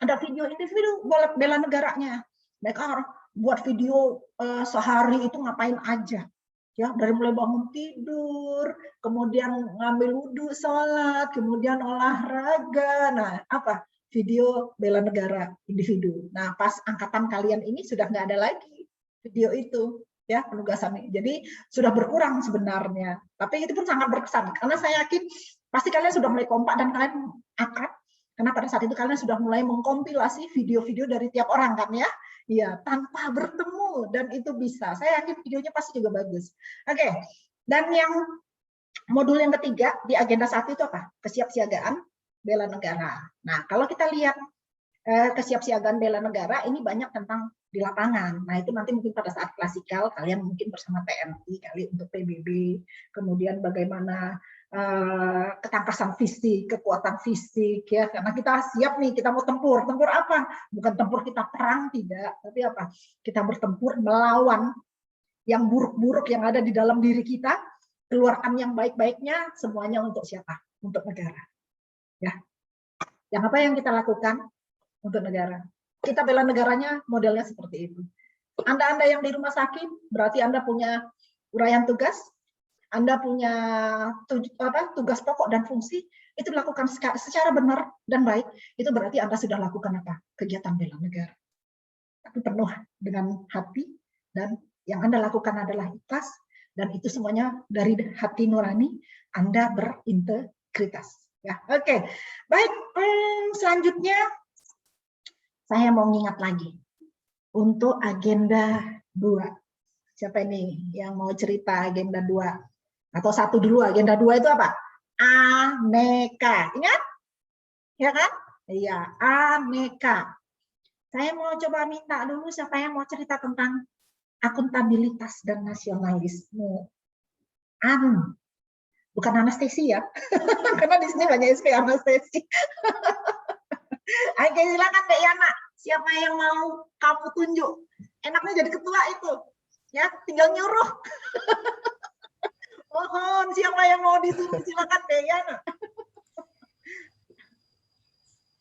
Ada video individu bela negaranya. Mereka buat video sehari itu ngapain aja. Ya, dari mulai bangun tidur, kemudian ngambil wudhu, sholat, kemudian olahraga. Nah, apa? Video bela negara individu. Nah, pas angkatan kalian ini sudah nggak ada lagi video itu, ya penugasannya. Jadi sudah berkurang sebenarnya. Tapi itu pun sangat berkesan karena saya yakin pasti kalian sudah mulai kompak dan kalian akrab. Karena pada saat itu kalian sudah mulai mengkompilasi video-video dari tiap orang kan ya. Iya, tanpa bertemu dan itu bisa. Saya yakin videonya pasti juga bagus. Oke. Dan yang modul yang ketiga di agenda 1 itu apa? Kesiapsiagaan bela negara. Nah, kalau kita lihat kesiapsiagaan bela negara ini banyak tentang di lapangan. Nah, itu nanti mungkin pada saat klasikal kalian mungkin bersama TNI kali untuk PBB, kemudian bagaimana ketangkasan fisik, kekuatan fisik ya, karena kita siap nih, kita mau tempur. Tempur apa? Bukan tempur kita perang tidak, tapi apa? Kita bertempur melawan yang buruk-buruk yang ada di dalam diri kita, keluarkan yang baik-baiknya, semuanya untuk siapa? Untuk negara. Ya. Yang apa yang kita lakukan untuk negara? Kita bela negaranya modelnya seperti itu. Anda yang di rumah sakit, berarti Anda punya uraian tugas, Anda punya tugas pokok dan fungsi, itu dilakukan secara benar dan baik, itu berarti Anda sudah lakukan apa? Kegiatan bela negara. Tapi penuh dengan hati, dan yang Anda lakukan adalah ikhlas, dan itu semuanya dari hati nurani, Anda berintegritas. Ya, oke. Baik, selanjutnya saya mau ngingat lagi untuk agenda 2. Siapa ini yang mau cerita agenda 2? Atau 1 dulu, agenda 2 itu apa? Aneka. Ingat? Ya kan? Iya, aneka. Saya mau coba minta dulu siapa yang mau cerita tentang akuntabilitas dan nasionalisme. Bukan anestesi ya. Karena di sini banyak SP anestesi. Oke, silakan Dek Yana. Siapa yang mau kamu tunjuk? Enaknya jadi ketua itu. Ya, tinggal nyuruh. Mohon, siapa yang mau disuruh, silakan Dek Yana.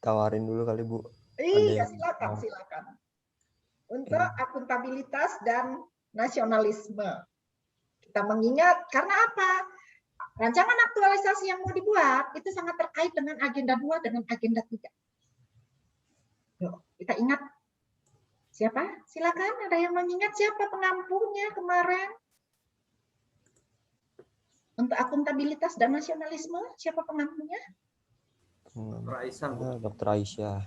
Tawarin dulu kali Bu. Iya, silakan. Untuk akuntabilitas dan nasionalisme. Kita mengingat, karena apa? Rancangan aktualisasi yang mau dibuat, itu sangat terkait dengan agenda 2 dengan agenda 3. Yuk, kita ingat. Siapa? Silakan, ada yang mengingat siapa pengampunya kemarin? Untuk akuntabilitas dan nasionalisme, siapa pengampunya? Dr. Aisyah. Dr. Aisyah.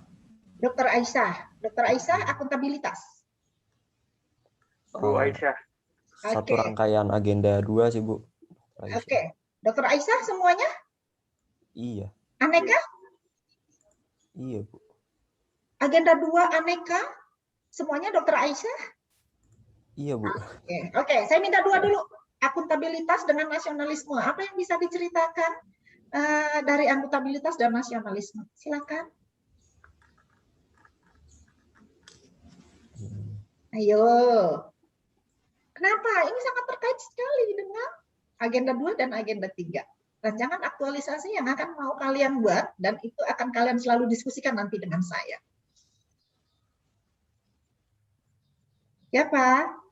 Dr. Aisyah. Dr. Aisyah, akuntabilitas. Bu Aisyah. Satu rangkaian agenda 2 sih, Bu. Oke. Dr. Aisyah semuanya? Iya. Aneka? Iya, Bu. Agenda 2 aneka? Semuanya Dr. Aisyah? Iya, Bu. Oke, saya minta 2 dulu. Akuntabilitas dengan nasionalisme. Apa yang bisa diceritakan dari akuntabilitas dan nasionalisme? Silakan. Ayo. Kenapa? Ini sangat terkait sekali dengan agenda 2 dan agenda 3. Rancangan aktualisasi yang akan mau kalian buat, dan itu akan kalian selalu diskusikan nanti dengan saya. Ya, Pak?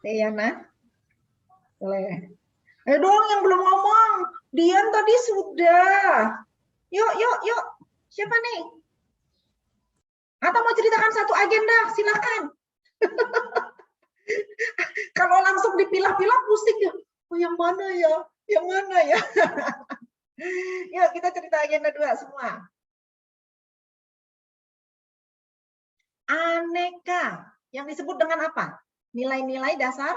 Yana? Boleh. Ayo dong yang belum ngomong. Dian tadi sudah. Yuk. Siapa nih? Atau mau ceritakan satu agenda? Silakan. Kalau langsung dipilah-pilah pusing ya. Oh, yang mana ya? Yang mana ya? Yuk kita cerita agenda 2 semua. Aneka. Yang disebut dengan apa? Nilai-nilai dasar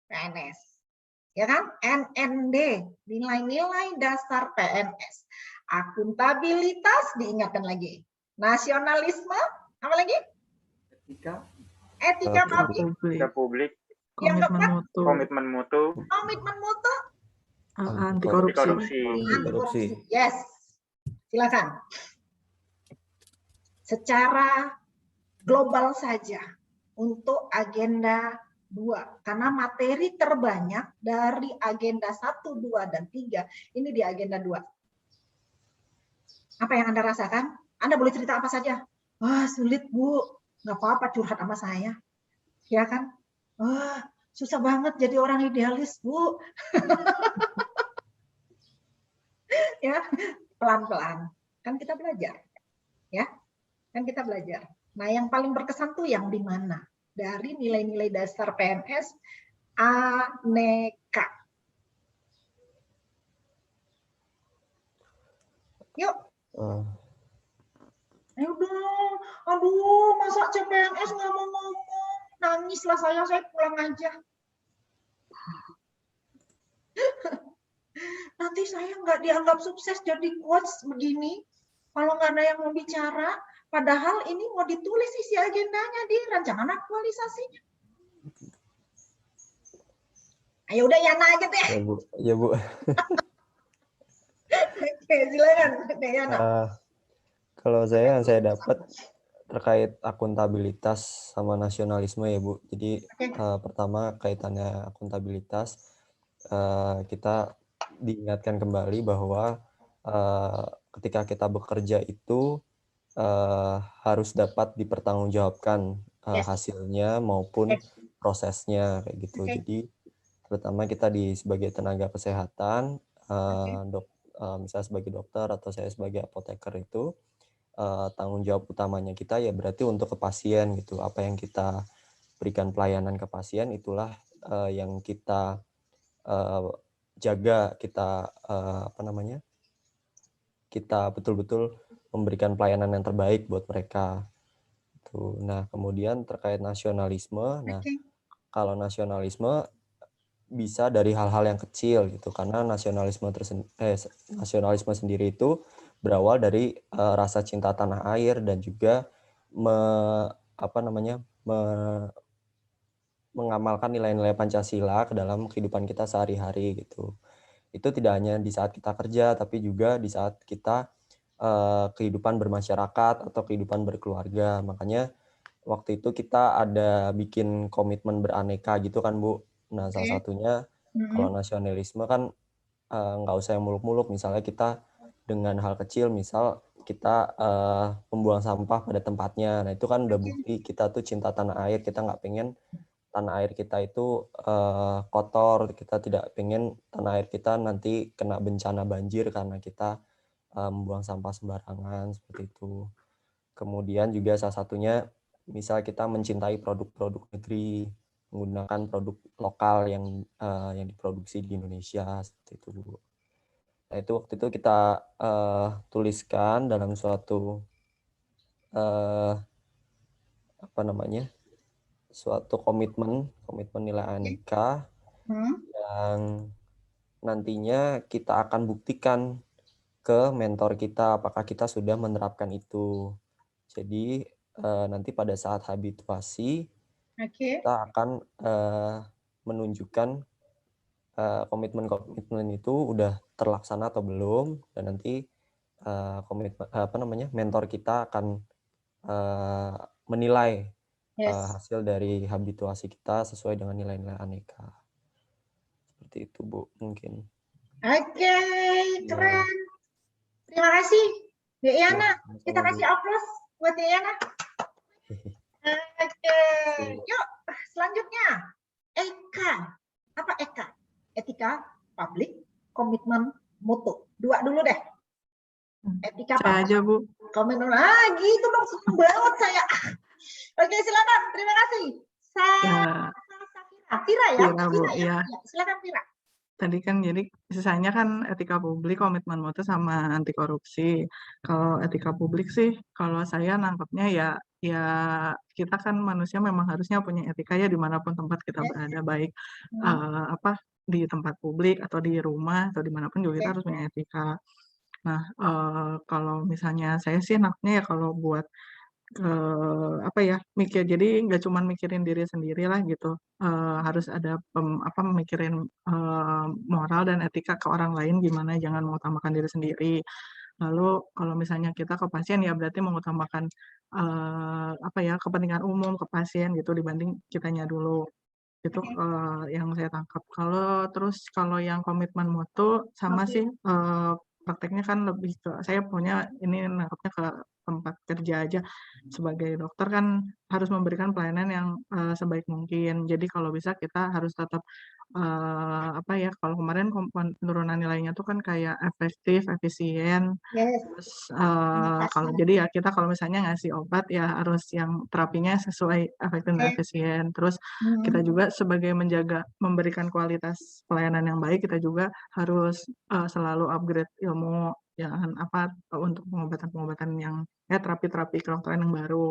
PNS. Ya kan? NND. Nilai-nilai dasar PNS. Akuntabilitas, diingatkan lagi. Nasionalisme, apa lagi? Etika publik. Yang keempat, komitmen mutu. Anti korupsi. Yes. Silakan. Secara global saja untuk agenda 2, karena materi terbanyak dari agenda 1, 2, dan 3 ini di agenda 2. Apa yang Anda rasakan? Anda boleh cerita apa saja. Wah, sulit, Bu. Nggak apa-apa curhat sama saya. Ya kan? Wah, susah banget jadi orang idealis, Bu. Ya, pelan-pelan. Kan kita belajar. Ya, kan kita belajar. Nah, yang paling berkesan tuh yang di mana? Dari nilai-nilai dasar PNS aneka. Yuk. Ayo dong. Aduh, masa CPNS nggak mau ngomong? Nangislah saya pulang aja. Nanti saya nggak dianggap sukses jadi coach begini. Kalau nggak ada yang mau bicara, padahal ini mau ditulis isi agendanya di rancangan aktualisasinya. Ayo udah Yana aja deh. Ya Bu. Oke, silakan Yana. Kalau saya dapat terkait akuntabilitas sama nasionalisme ya Bu. Jadi pertama kaitannya akuntabilitas, kita diingatkan kembali bahwa ketika kita bekerja itu harus dapat dipertanggungjawabkan hasilnya maupun prosesnya kayak gitu. Jadi terutama kita sebagai tenaga kesehatan, misalnya sebagai dokter atau saya sebagai apoteker itu tanggung jawab utamanya kita ya berarti untuk ke pasien gitu. Apa yang kita berikan pelayanan ke pasien itulah yang kita jaga, kita kita betul-betul memberikan pelayanan yang terbaik buat mereka. Tuh. Nah, kemudian terkait nasionalisme, nah kalau nasionalisme bisa dari hal-hal yang kecil gitu, karena nasionalisme sendiri itu berawal dari rasa cinta tanah air dan juga mengamalkan nilai-nilai Pancasila ke dalam kehidupan kita sehari-hari gitu. Itu tidak hanya di saat kita kerja, tapi juga di saat kita kehidupan bermasyarakat atau kehidupan berkeluarga. Makanya waktu itu kita ada bikin komitmen beraneka gitu kan Bu. Nah salah satunya kalau nasionalisme kan nggak usah yang muluk-muluk. Misalnya kita dengan hal kecil, misal kita membuang sampah pada tempatnya. Nah itu kan udah bukti kita tuh cinta tanah air. Kita nggak pengen tanah air kita itu kotor, kita tidak pengen tanah air kita nanti kena bencana banjir karena kita membuang sampah sembarangan seperti itu. Kemudian juga salah satunya misal kita mencintai produk-produk negeri, menggunakan produk lokal yang diproduksi di Indonesia seperti itu Bu. Nah itu waktu itu kita tuliskan dalam suatu suatu komitmen nilai aneka yang nantinya kita akan buktikan ke mentor kita apakah kita sudah menerapkan itu. Jadi nanti pada saat habituasi kita akan menunjukkan komitmen itu udah terlaksana atau belum, dan nanti mentor kita akan menilai hasil dari habituasi kita sesuai dengan nilai-nilai aneka. Seperti itu, Bu, mungkin. Oke, keren. Terima kasih, Mbak Yana. Kita kasih aplaus buat Mbak Yana. Oke, yuk selanjutnya. Eka. Apa Eka? Etika, publik, komitmen, mutu. Dua dulu deh. Etika saya aja, Bu. Komitmen. Gitu dong, seneng banget saya. Oke, silakan. Terima kasih. Fira ya? Fira, Bu. Ya. Ya. Silakan Fira. Tadi kan jadi sisanya kan etika publik, komitmen mutu sama anti korupsi. Kalau etika publik sih, kalau saya nangkepnya ya kita kan manusia memang harusnya punya etika ya dimanapun tempat kita berada, baik di tempat publik atau di rumah atau dimanapun juga kita harus punya etika. Nah, kalau misalnya saya sih nangkepnya ya kalau buat mikir, jadi nggak cuma mikirin diri sendiri lah gitu, harus ada mikirin moral dan etika ke orang lain gimana, jangan mengutamakan diri sendiri. Lalu kalau misalnya kita ke pasien ya berarti mengutamakan kepentingan umum ke pasien gitu dibanding kitanya dulu. Itu yang saya tangkap. Kalau yang komitmen mutu sama sih, prakteknya kan lebih ke saya punya ini nangkapnya ke tempat kerja aja. Sebagai dokter kan harus memberikan pelayanan yang sebaik mungkin. Jadi kalau bisa kita harus tetap kalau kemarin penurunan nilainya tuh kan kayak efektif, efisien. Terus jadi ya kita kalau misalnya ngasih obat ya harus yang terapinya sesuai efektif dan efisien. Terus kita juga sebagai memberikan kualitas pelayanan yang baik, kita juga harus selalu upgrade ilmu untuk pengobatan yang terapi-terapi kedokteran yang baru.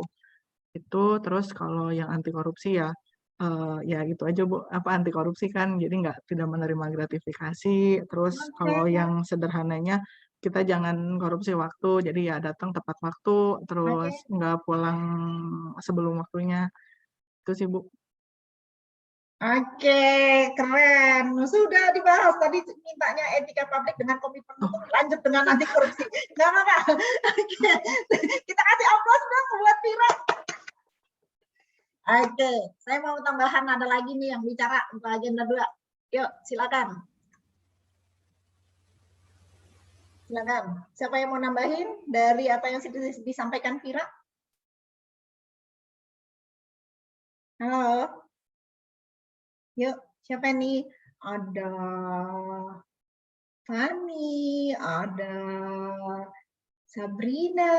Itu terus kalau yang anti korupsi ya gitu aja, Bu. Anti korupsi kan jadi tidak menerima gratifikasi. Terus kalau yang sederhananya kita jangan korupsi waktu, jadi ya datang tepat waktu, terus nggak pulang sebelum waktunya. Itu sih, Bu. Oke, keren. Sudah dibahas tadi mintanya etika publik dengan komitmen mutu, lanjut dengan anti korupsi. Nggak. Oke. Kita kasih aplaus dong buat Fira. Oke, saya mau tambahan, ada lagi nih yang bicara untuk agenda 2. Yuk, silakan. Silakan. Siapa yang mau nambahin dari apa yang disampaikan Fira? Halo. Yuk, siapa nih? Ada Fani, ada Sabrina,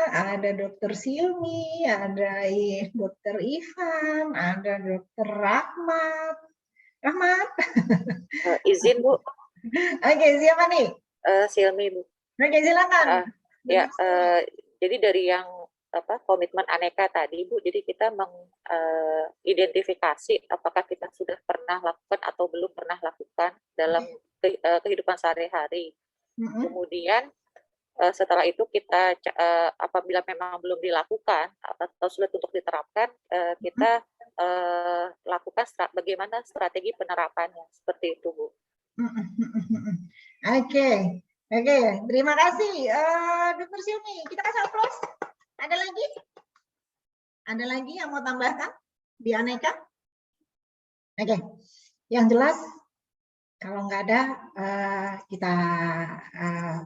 ada Dr. Silmi, ada Dr. Ivan, ada Dr. Rahmat. Izin, Bu. Oke, siapa nih? Silmi, Bu. Oke, silakan. Jadi dari yang komitmen aneka tadi, Bu, jadi kita mengidentifikasi apakah kita sudah pernah lakukan atau belum pernah lakukan dalam kehidupan sehari-hari. Kemudian setelah itu kita apabila memang belum dilakukan atau sulit untuk diterapkan, kita lakukan bagaimana strategi penerapannya, seperti itu, Bu. Oke, terima kasih Dr. Silmi. Kita kasih aplaus. Ada lagi? Ada lagi yang mau tambahkan di aneka? Oke, yang jelas kalau nggak ada kita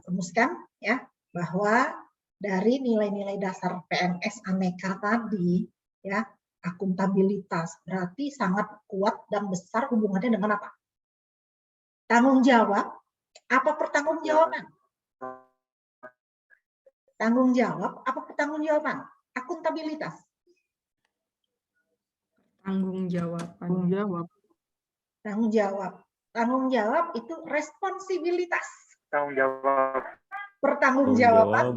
rumuskan ya bahwa dari nilai-nilai dasar PNS aneka tadi ya, akuntabilitas berarti sangat kuat dan besar hubungannya dengan apa? Tanggung jawab, apa pertanggungjawaban? Tanggung jawab, apa pertanggungjawaban? Akuntabilitas. Tanggung jawab. Tanggung jawab. Tanggung jawab itu responsibilitas. Tanggung jawab. Pertanggungjawaban,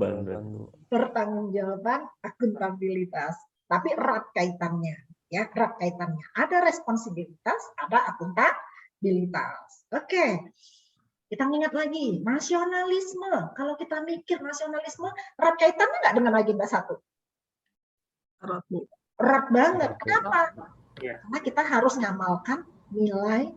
akuntabilitas. Tapi erat kaitannya, ya, erat kaitannya. Ada responsibilitas, ada akuntabilitas. Oke. Kita ingat lagi, nasionalisme. Kalau kita mikir nasionalisme, erat kaitannya nggak dengan agenda 1? Erat, Bu. Erat banget. Kenapa? Karena kita harus ngamalkan Nilai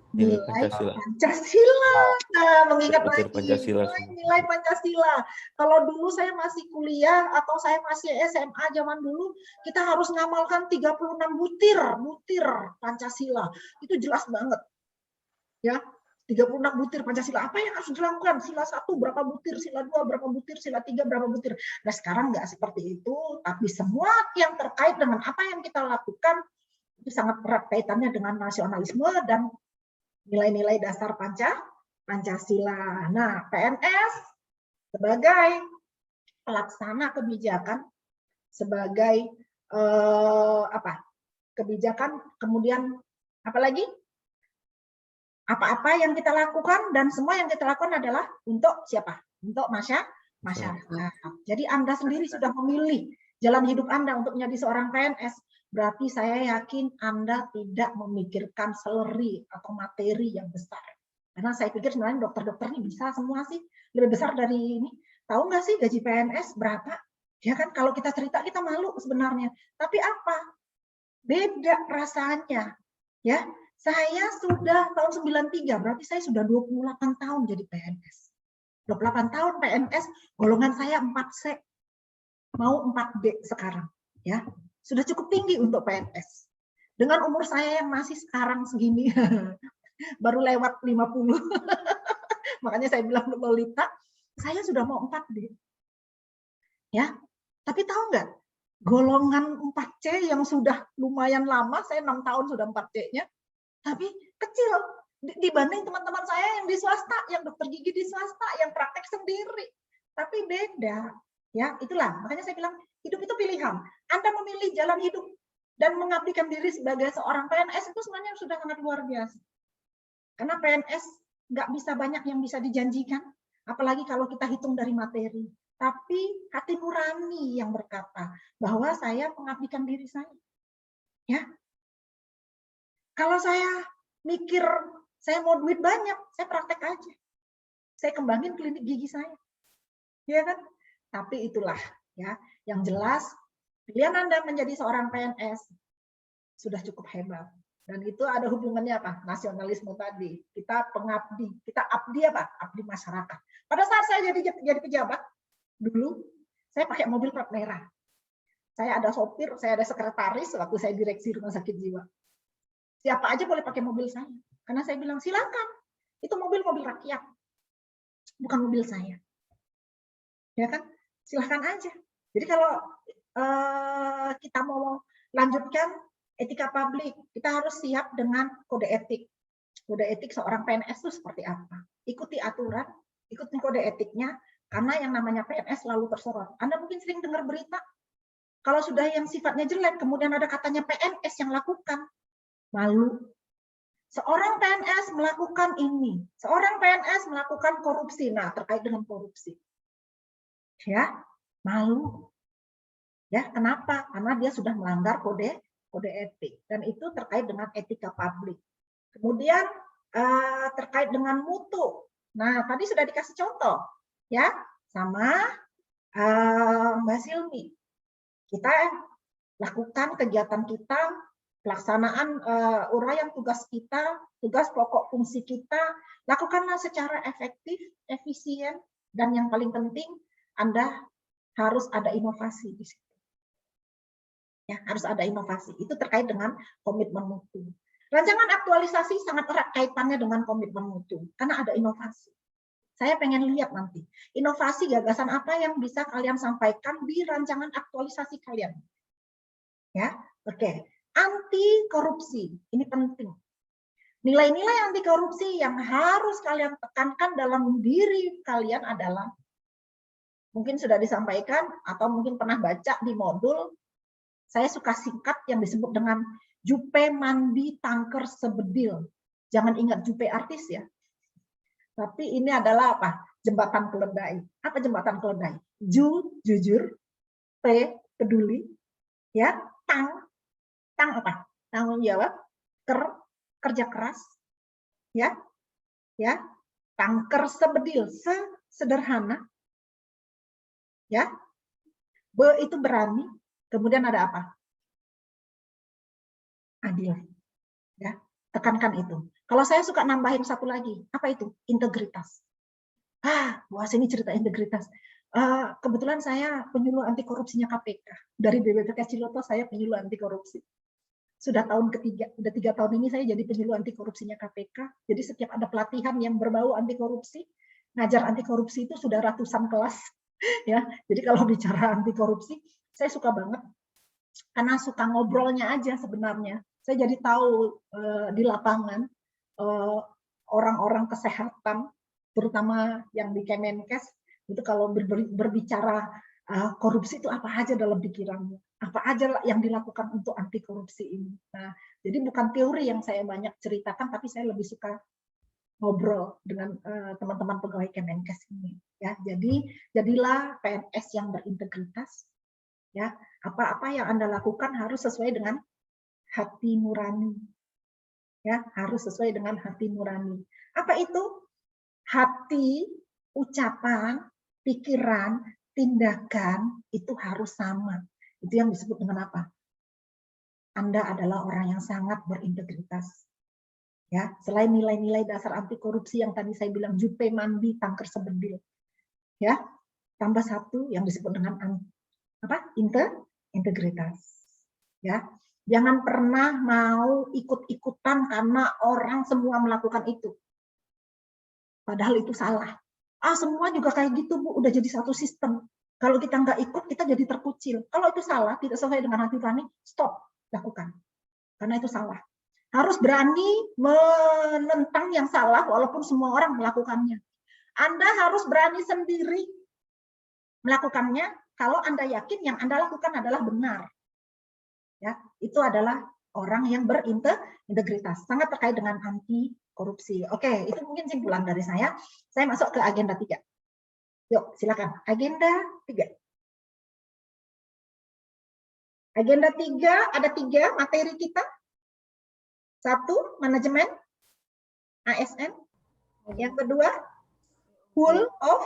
Pancasila. Pancasila. Nah, mengingat lagi Pancasila. nilai Pancasila. Kalau dulu saya masih kuliah atau saya masih SMA zaman dulu, kita harus ngamalkan 36 butir Pancasila. Itu jelas banget. Ya, 36 butir Pancasila. Apa yang harus dilakukan? Sila 1 berapa butir, sila 2 berapa butir, sila 3 berapa butir. Nah, sekarang nggak seperti itu, tapi semua yang terkait dengan apa yang kita lakukan itu sangat erat kaitannya dengan nasionalisme dan nilai-nilai dasar Pancasila. Nah, PNS sebagai pelaksana kebijakan, sebagai kebijakan, kemudian apalagi apa-apa yang kita lakukan dan semua yang kita lakukan adalah untuk siapa? Untuk masyarakat. Jadi Anda sendiri sudah memilih jalan hidup Anda untuk menjadi seorang PNS. Berarti saya yakin Anda tidak memikirkan salary atau materi yang besar. Karena saya pikir sebenarnya dokter-dokter ini bisa semua sih, lebih besar dari ini. Tahu nggak sih gaji PNS berapa? Ya kan, kalau kita cerita kita malu sebenarnya. Tapi apa? Beda rasanya. Ya, saya sudah tahun 93, berarti saya sudah 28 tahun jadi PNS. 28 tahun PNS, golongan saya 4C. Mau 4D sekarang. Ya. Sudah cukup tinggi untuk PNS. Dengan umur saya yang masih sekarang segini, baru lewat 50. Makanya saya bilang ke Lolita, saya sudah mau 4D. Ya, tapi tahu nggak, golongan 4C yang sudah lumayan lama, saya 6 tahun sudah 4C-nya, tapi kecil dibanding teman-teman saya yang di swasta, yang dokter gigi di swasta, yang praktek sendiri. Tapi beda. Ya, itulah. Makanya saya bilang, hidup itu pilihan. Anda memilih jalan hidup dan mengabdikan diri sebagai seorang PNS itu sebenarnya sudah sangat luar biasa. Karena PNS nggak bisa banyak yang bisa dijanjikan, apalagi kalau kita hitung dari materi. Tapi hati nurani yang berkata bahwa saya mengabdikan diri saya. Ya. Kalau saya mikir saya mau duit banyak, saya praktek aja. Saya kembangin klinik gigi saya. Ya kan? Tapi itulah ya, yang jelas pilihan Anda menjadi seorang PNS sudah cukup hebat. Dan itu ada hubungannya apa? Nasionalisme tadi. Kita pengabdi, kita abdi apa? Abdi masyarakat. Pada saat saya jadi pejabat dulu, saya pakai mobil plat merah. Saya ada sopir, saya ada sekretaris waktu saya direksi rumah sakit jiwa. Siapa aja boleh pakai mobil saya. Karena saya bilang silakan. Itu mobil rakyat. Bukan mobil saya. Ya kan? Silahkan aja. Jadi kalau kita mau lanjutkan etika publik, kita harus siap dengan kode etik. Kode etik seorang PNS itu seperti apa? Ikuti aturan, ikuti kode etiknya, karena yang namanya PNS selalu tersorot. Anda mungkin sering dengar berita, kalau sudah yang sifatnya jelek, kemudian ada katanya PNS yang lakukan, malu. Seorang PNS melakukan ini, seorang PNS melakukan korupsi. Nah, terkait dengan korupsi. Ya, malu. Ya, kenapa? Karena dia sudah melanggar kode etik dan itu terkait dengan etika publik. Kemudian terkait dengan mutu. Nah, tadi sudah dikasih contoh ya sama Mbak Silmi. Kita lakukan kegiatan kita, pelaksanaan uraian tugas kita, tugas pokok fungsi kita, lakukanlah secara efektif, efisien, dan yang paling penting Anda harus ada inovasi di situ. Ya, harus ada inovasi. Itu terkait dengan komitmen mutu. Rancangan aktualisasi sangat erat kaitannya dengan komitmen mutu, karena ada inovasi. Saya pengen lihat nanti, inovasi gagasan apa yang bisa kalian sampaikan di rancangan aktualisasi kalian. Ya, oke. Anti korupsi, ini penting. Nilai-nilai anti korupsi yang harus kalian tekankan dalam diri kalian adalah, mungkin sudah disampaikan atau mungkin pernah baca di modul, saya suka singkat yang disebut dengan jupe mandi tangker sebedil. Jangan ingat jupe artis ya. Tapi ini adalah apa? Jembatan keledai. Apa jembatan keledai? Jujur, P, peduli, ya, tang apa? Tanggung jawab, kerja keras, ya, tangker sebedil, sederhana, ya, B itu berani, kemudian ada apa? Adil, ya, T tekankan itu. Kalau saya suka nambahin satu lagi, apa itu? Integritas. Bu Asi ini cerita integritas. Kebetulan saya penyuluh anti korupsinya KPK. Dari BPK Ciloto saya penyuluh anti korupsi. Sudah tahun ketiga, udah 3 tahun ini saya jadi penyuluh anti korupsinya KPK. Jadi setiap ada pelatihan yang berbau anti korupsi, ngajar anti korupsi itu sudah ratusan kelas. Ya, jadi kalau bicara anti korupsi, saya suka banget karena suka ngobrolnya aja sebenarnya. Saya jadi tahu di lapangan orang-orang kesehatan, terutama yang di Kemenkes, itu kalau berbicara korupsi itu apa aja dalam pikirannya, apa aja yang dilakukan untuk anti korupsi ini. Nah, jadi bukan teori yang saya banyak ceritakan, tapi saya lebih suka ngobrol dengan teman-teman pegawai Kemenkes ini. Ya, jadi jadilah PNS yang berintegritas. Ya, apa-apa yang Anda lakukan harus sesuai dengan hati nurani. Ya, harus sesuai dengan hati nurani. Apa itu? Hati, ucapan, pikiran, tindakan itu harus sama. Itu yang disebut dengan apa? Anda adalah orang yang sangat berintegritas. Ya, selain nilai-nilai dasar anti korupsi yang tadi saya bilang jupe mandi tangker sebedil. Ya, tambah satu yang disebut dengan apa? Integritas. Ya. Jangan pernah mau ikut-ikutan karena orang semua melakukan itu. Padahal itu salah. Semua juga kayak gitu, Bu, udah jadi satu sistem. Kalau kita nggak ikut, kita jadi terkucil. Kalau itu salah, tidak sesuai dengan hati nurani, stop, lakukan. Karena itu salah. Harus berani menentang yang salah, walaupun semua orang melakukannya. Anda harus berani sendiri melakukannya, kalau Anda yakin yang Anda lakukan adalah benar. Ya, itu adalah orang yang berintegritas, sangat terkait dengan anti korupsi. Oke, itu mungkin simpulan dari saya. Saya masuk ke agenda 3. Yuk, silakan. Agenda 3. Agenda 3, ada 3 materi kita. 1, manajemen ASN. Yang kedua, whole of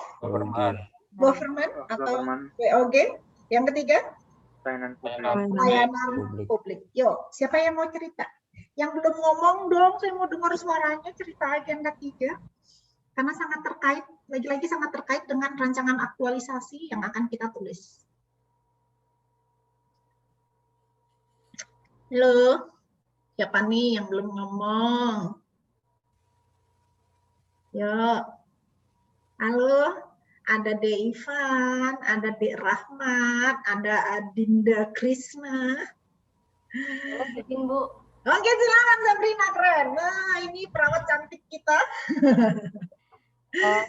government atau WOG. Yang ketiga, pelayanan publik. Yuk, siapa yang mau cerita? Yang belum ngomong dong, saya mau dengar suaranya cerita agenda 3. Karena sangat terkait, lagi-lagi sangat terkait dengan rancangan aktualisasi yang akan kita tulis. Halo, siapa nih yang belum ngomong? Yuk, halo. Ada De Ivan, ada De Rahmat, ada Adinda Krisna. Bikin, Bu. Oke, silakan Sabrina, keren. Nah, ini perawat cantik kita.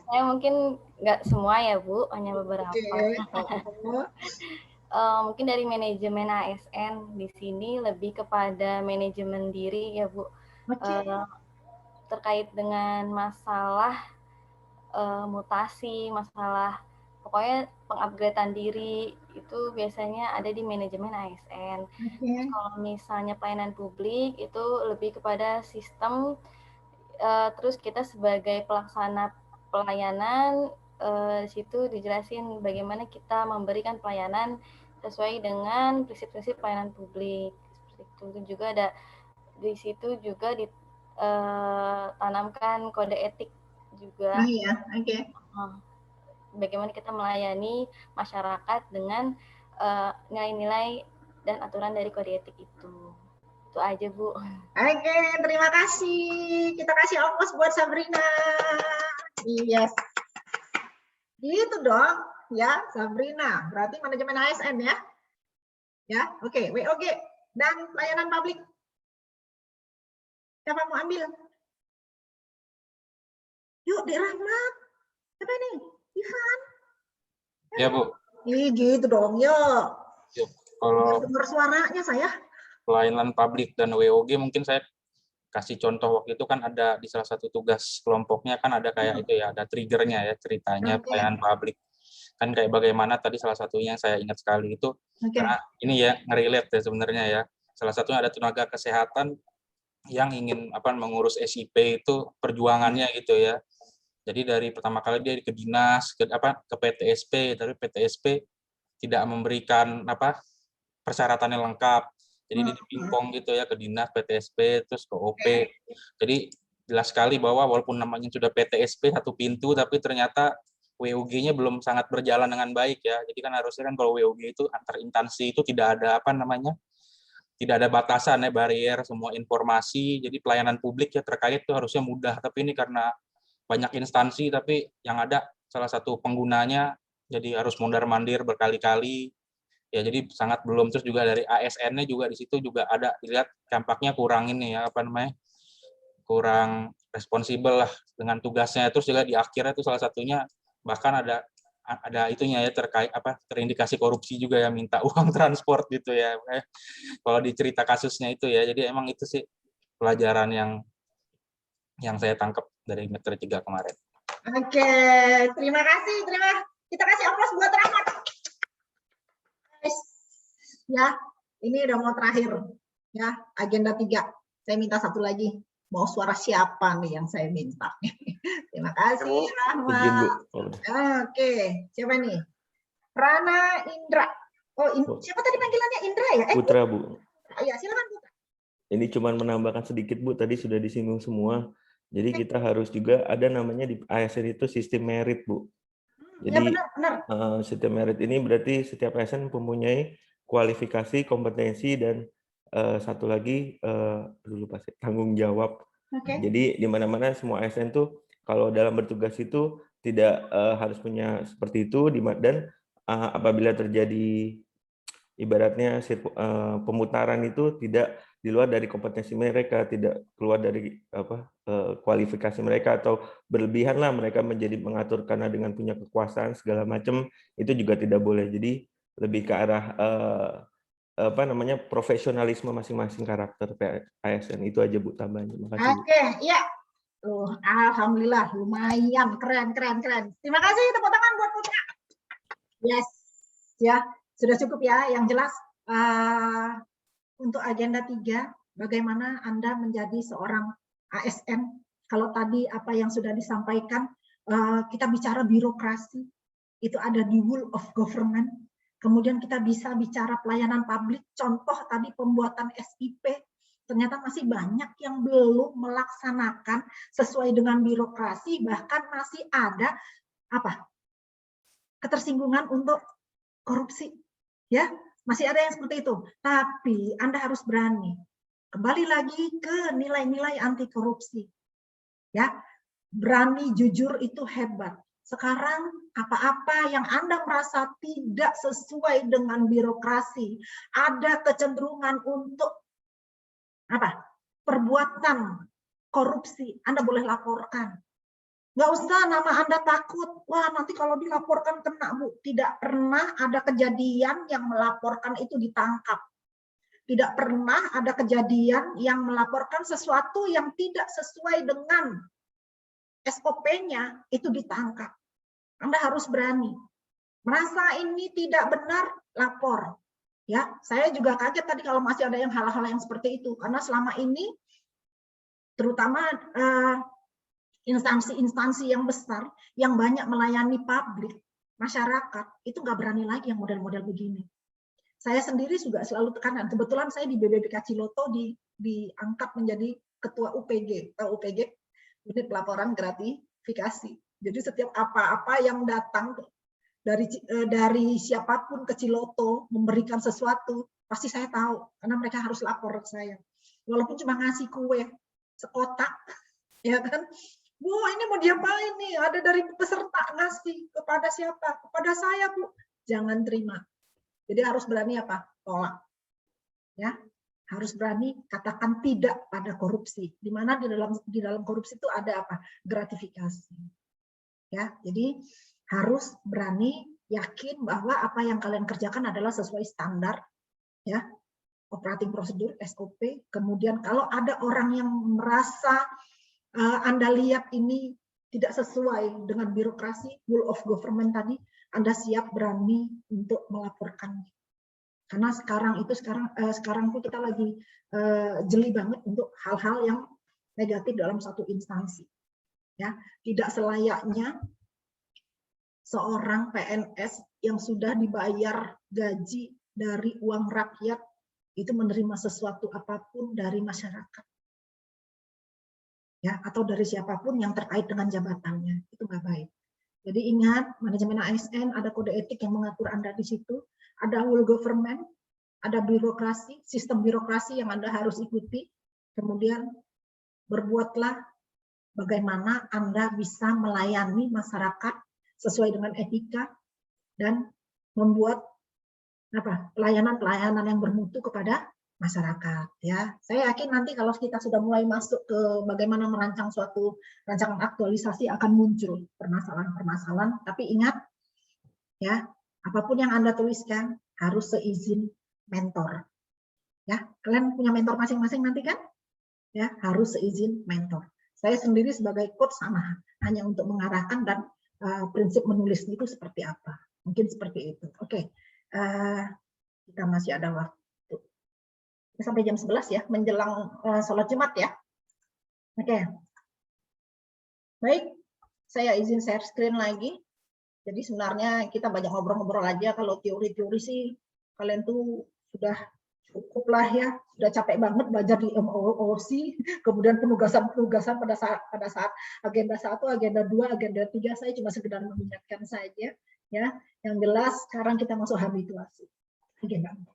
Saya mungkin nggak semua ya, Bu, hanya beberapa. Mungkin dari manajemen ASN di sini lebih kepada manajemen diri ya, Bu. Terkait dengan masalah mutasi, masalah pokoknya pengupgradean diri itu biasanya ada di manajemen ASN. Kalau misalnya pelayanan publik itu lebih kepada sistem, terus kita sebagai pelaksana pelayanan di situ dijelasin bagaimana kita memberikan pelayanan sesuai dengan prinsip-prinsip pelayanan publik. Seperti itu juga ada di situ juga ditanamkan kode etik juga. Iya, oke. Bagaimana kita melayani masyarakat dengan nilai-nilai dan aturan dari kode etik itu. Itu aja, Bu. Oke, terima kasih. Kita kasih ongkos buat Sabrina. Yes. Gitu dong, ya, Sabrina. Berarti manajemen ASN ya. Ya, oke. WOG dan pelayanan publik. Siapa mau ambil? Yuk, Dek Rahmat. Siapa nih? Ivan. Ya, Bu. Ih, gitu dong, yuk. Kalau dengar suaranya saya. Pelayanan publik dan WOG mungkin saya kasih contoh waktu itu kan ada di salah satu tugas kelompoknya kan ada kayak itu ya, ada triggernya ya ceritanya pelayanan publik. Kan kayak bagaimana tadi salah satunya yang saya ingat sekali itu karena ini ya nge-relate ya sebenarnya ya. Salah satunya ada tenaga kesehatan yang ingin mengurus SIP itu perjuangannya gitu ya. Jadi dari pertama kali dia ke dinas ke PTSP, tapi PTSP tidak memberikan persyaratannya lengkap. Jadi di pingpong gitu ya, ke dinas, PTSP, terus ke OP. Jadi jelas sekali bahwa walaupun namanya sudah PTSP satu pintu, tapi ternyata WUG-nya belum sangat berjalan dengan baik ya. Jadi kan harusnya kan kalau WUG itu antar instansi itu tidak ada tidak ada batasan ya, barier semua informasi. Jadi pelayanan publik ya terkait itu harusnya mudah. Tapi ini karena banyak instansi, tapi yang ada salah satu penggunanya jadi harus mondar-mandir berkali-kali. Ya, jadi sangat belum. Terus juga dari ASN-nya juga di situ juga ada dilihat tampaknya kurang ini ya, kurang responsibel lah dengan tugasnya. Terus juga di akhirnya itu salah satunya bahkan ada itunya ya terkait terindikasi korupsi juga ya, minta uang transport gitu ya. Kalau dicerita kasusnya itu ya. Jadi emang itu sih pelajaran yang saya tangkap dari Metode 3 kemarin. Oke, terima kasih. Kita kasih aplaus buat Rahmat. Ya, ini udah mau terakhir ya, agenda 3. Saya minta satu lagi. Mau suara siapa nih yang saya minta? Terima kasih Rahmat. Oke, siapa nih? Rana Indra. Siapa tadi panggilannya Indra ya? Putra, Bu. Iya, silakan Putra. Ini cuma menambahkan sedikit, Bu. Tadi sudah disinggung semua. Jadi kita harus juga ada namanya di ASN itu sistem merit, Bu. Jadi ya, benar. Sistem merit ini berarti setiap ASN mempunyai kualifikasi, kompetensi, dan satu lagi tanggung jawab. Jadi di mana-mana semua ASN tuh kalau dalam bertugas itu tidak harus punya seperti itu, dan apabila terjadi ibaratnya pemutaran itu tidak di luar dari kompetensi mereka, tidak keluar dari kualifikasi mereka, atau berlebihan lah mereka menjadi mengatur karena dengan punya kekuasaan segala macam, itu juga tidak boleh. Jadi lebih ke arah profesionalisme masing-masing karakter ASN. Itu aja Bu tambahannya. Makasih. Oke, iya. Alhamdulillah lumayan keren. Terima kasih, tepuk tangan buat Putra. Yes, ya sudah cukup ya. Yang jelas untuk agenda 3, bagaimana Anda menjadi seorang ASN. Kalau tadi apa yang sudah disampaikan, kita bicara birokrasi, itu ada di rule of government. Kemudian kita bisa bicara pelayanan publik, contoh tadi pembuatan SIP, ternyata masih banyak yang belum melaksanakan sesuai dengan birokrasi, bahkan masih ada ketersinggungan untuk korupsi. Ya, masih ada yang seperti itu. Tapi Anda harus berani. Kembali lagi ke nilai-nilai anti korupsi. Ya, berani jujur itu hebat. Sekarang apa-apa yang Anda merasa tidak sesuai dengan birokrasi, ada kecenderungan untuk perbuatan korupsi, Anda boleh laporkan. Nggak usah nama Anda takut, wah nanti kalau dilaporkan kena Bu. Tidak pernah ada kejadian yang melaporkan itu ditangkap. Tidak pernah ada kejadian yang melaporkan sesuatu yang tidak sesuai dengan SOP-nya itu ditangkap. Anda harus berani. Merasa ini tidak benar, lapor. Ya, saya juga kaget tadi kalau masih ada yang hal-hal yang seperti itu, karena selama ini terutama instansi-instansi yang besar yang banyak melayani publik, masyarakat, itu nggak berani lagi yang model-model begini. Saya sendiri juga selalu tekanan. Kebetulan saya di BBBK Ciloto diangkat menjadi ketua UPG, atau UPG, unit pelaporan gratifikasi. Jadi setiap apa-apa yang datang dari siapapun ke Ciloto memberikan sesuatu, pasti saya tahu karena mereka harus lapor ke saya. Walaupun cuma ngasih kue sekotak, ya kan? Bu, ini mau diapain nih? Ada dari peserta ngasih kepada siapa? Kepada saya, Bu. Jangan terima. Jadi harus berani tolak. Ya, harus berani katakan tidak pada korupsi. Di mana di dalam korupsi itu ada gratifikasi. Ya, jadi harus berani yakin bahwa apa yang kalian kerjakan adalah sesuai standar, ya, operating prosedur SOP. Kemudian kalau ada orang yang merasa Anda lihat ini tidak sesuai dengan birokrasi, rule of government tadi, Anda siap berani untuk melaporkannya. Karena sekarang kita lagi jeli banget untuk hal-hal yang negatif dalam satu instansi. Ya, tidak selayaknya seorang PNS yang sudah dibayar gaji dari uang rakyat itu menerima sesuatu apapun dari masyarakat. Ya, atau dari siapapun yang terkait dengan jabatannya. Itu nggak baik. Jadi ingat, manajemen ASN ada kode etik yang mengatur Anda di situ, ada whole government, ada birokrasi, sistem birokrasi yang Anda harus ikuti. Kemudian berbuatlah bagaimana Anda bisa melayani masyarakat sesuai dengan etika dan membuat pelayanan-pelayanan yang bermutu kepada masyarakat. Ya, saya yakin nanti kalau kita sudah mulai masuk ke bagaimana merancang suatu rancangan aktualisasi akan muncul permasalahan-permasalahan. Tapi ingat, ya, apapun yang Anda tuliskan harus seizin mentor. Ya, kalian punya mentor masing-masing nanti kan? Ya, harus seizin mentor. Saya sendiri sebagai coach sama, hanya untuk mengarahkan dan prinsip menulis itu seperti apa. Mungkin seperti itu. Oke. Kita masih ada waktu sampai jam 11 ya, menjelang sholat Jumat ya. Oke. Baik, saya izin share screen lagi. Jadi sebenarnya kita banyak ngobrol-ngobrol aja. Kalau teori-teori sih kalian tuh sudah cukup lah ya, sudah capek banget belajar di MOOC, kemudian penugasan-penugasan pada saat agenda 1, agenda 2, agenda 3, saya cuma sekedar mengingatkan saja ya. Yang jelas sekarang kita masuk habituasi. Agenda 4.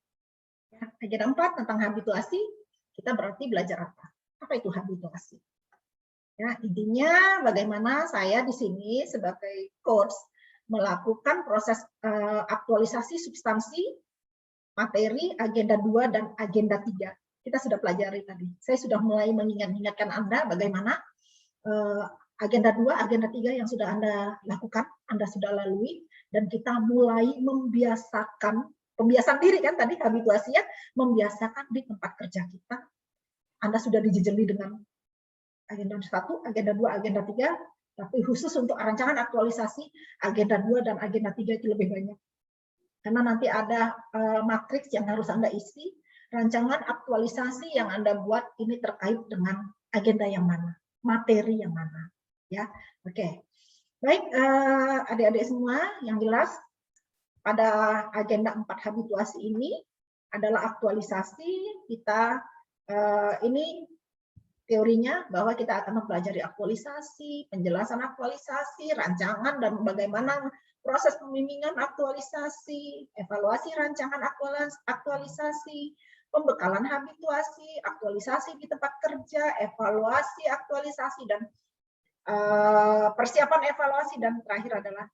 Ya, agenda 4 tentang habituasi, kita berarti belajar apa? Apa itu habituasi? Ya, intinya bagaimana saya di sini sebagai coach melakukan proses aktualisasi substansi materi agenda 2 dan agenda 3. Kita sudah pelajari tadi. Saya sudah mulai mengingatkan Anda bagaimana agenda 2, agenda 3 yang sudah Anda lakukan, Anda sudah lalui, dan kita mulai membiasakan, pembiasaan diri kan tadi, habituasi ya, membiasakan di tempat kerja kita. Anda sudah dijejeli dengan agenda 1, agenda 2, agenda 3, tapi khusus untuk rancangan aktualisasi, agenda 2 dan agenda 3 itu lebih banyak. Karena nanti ada matriks yang harus Anda isi, rancangan aktualisasi yang Anda buat ini terkait dengan agenda yang mana, materi yang mana. Ya, oke. Baik, adik-adik semua, yang jelas pada agenda 4 habituasi ini adalah aktualisasi. Kita ini teorinya bahwa kita akan mempelajari aktualisasi, penjelasan aktualisasi, rancangan, dan bagaimana proses pembimbingan aktualisasi, evaluasi rancangan aktualisasi, pembekalan habituasi, aktualisasi di tempat kerja, evaluasi aktualisasi, dan persiapan evaluasi, dan terakhir adalah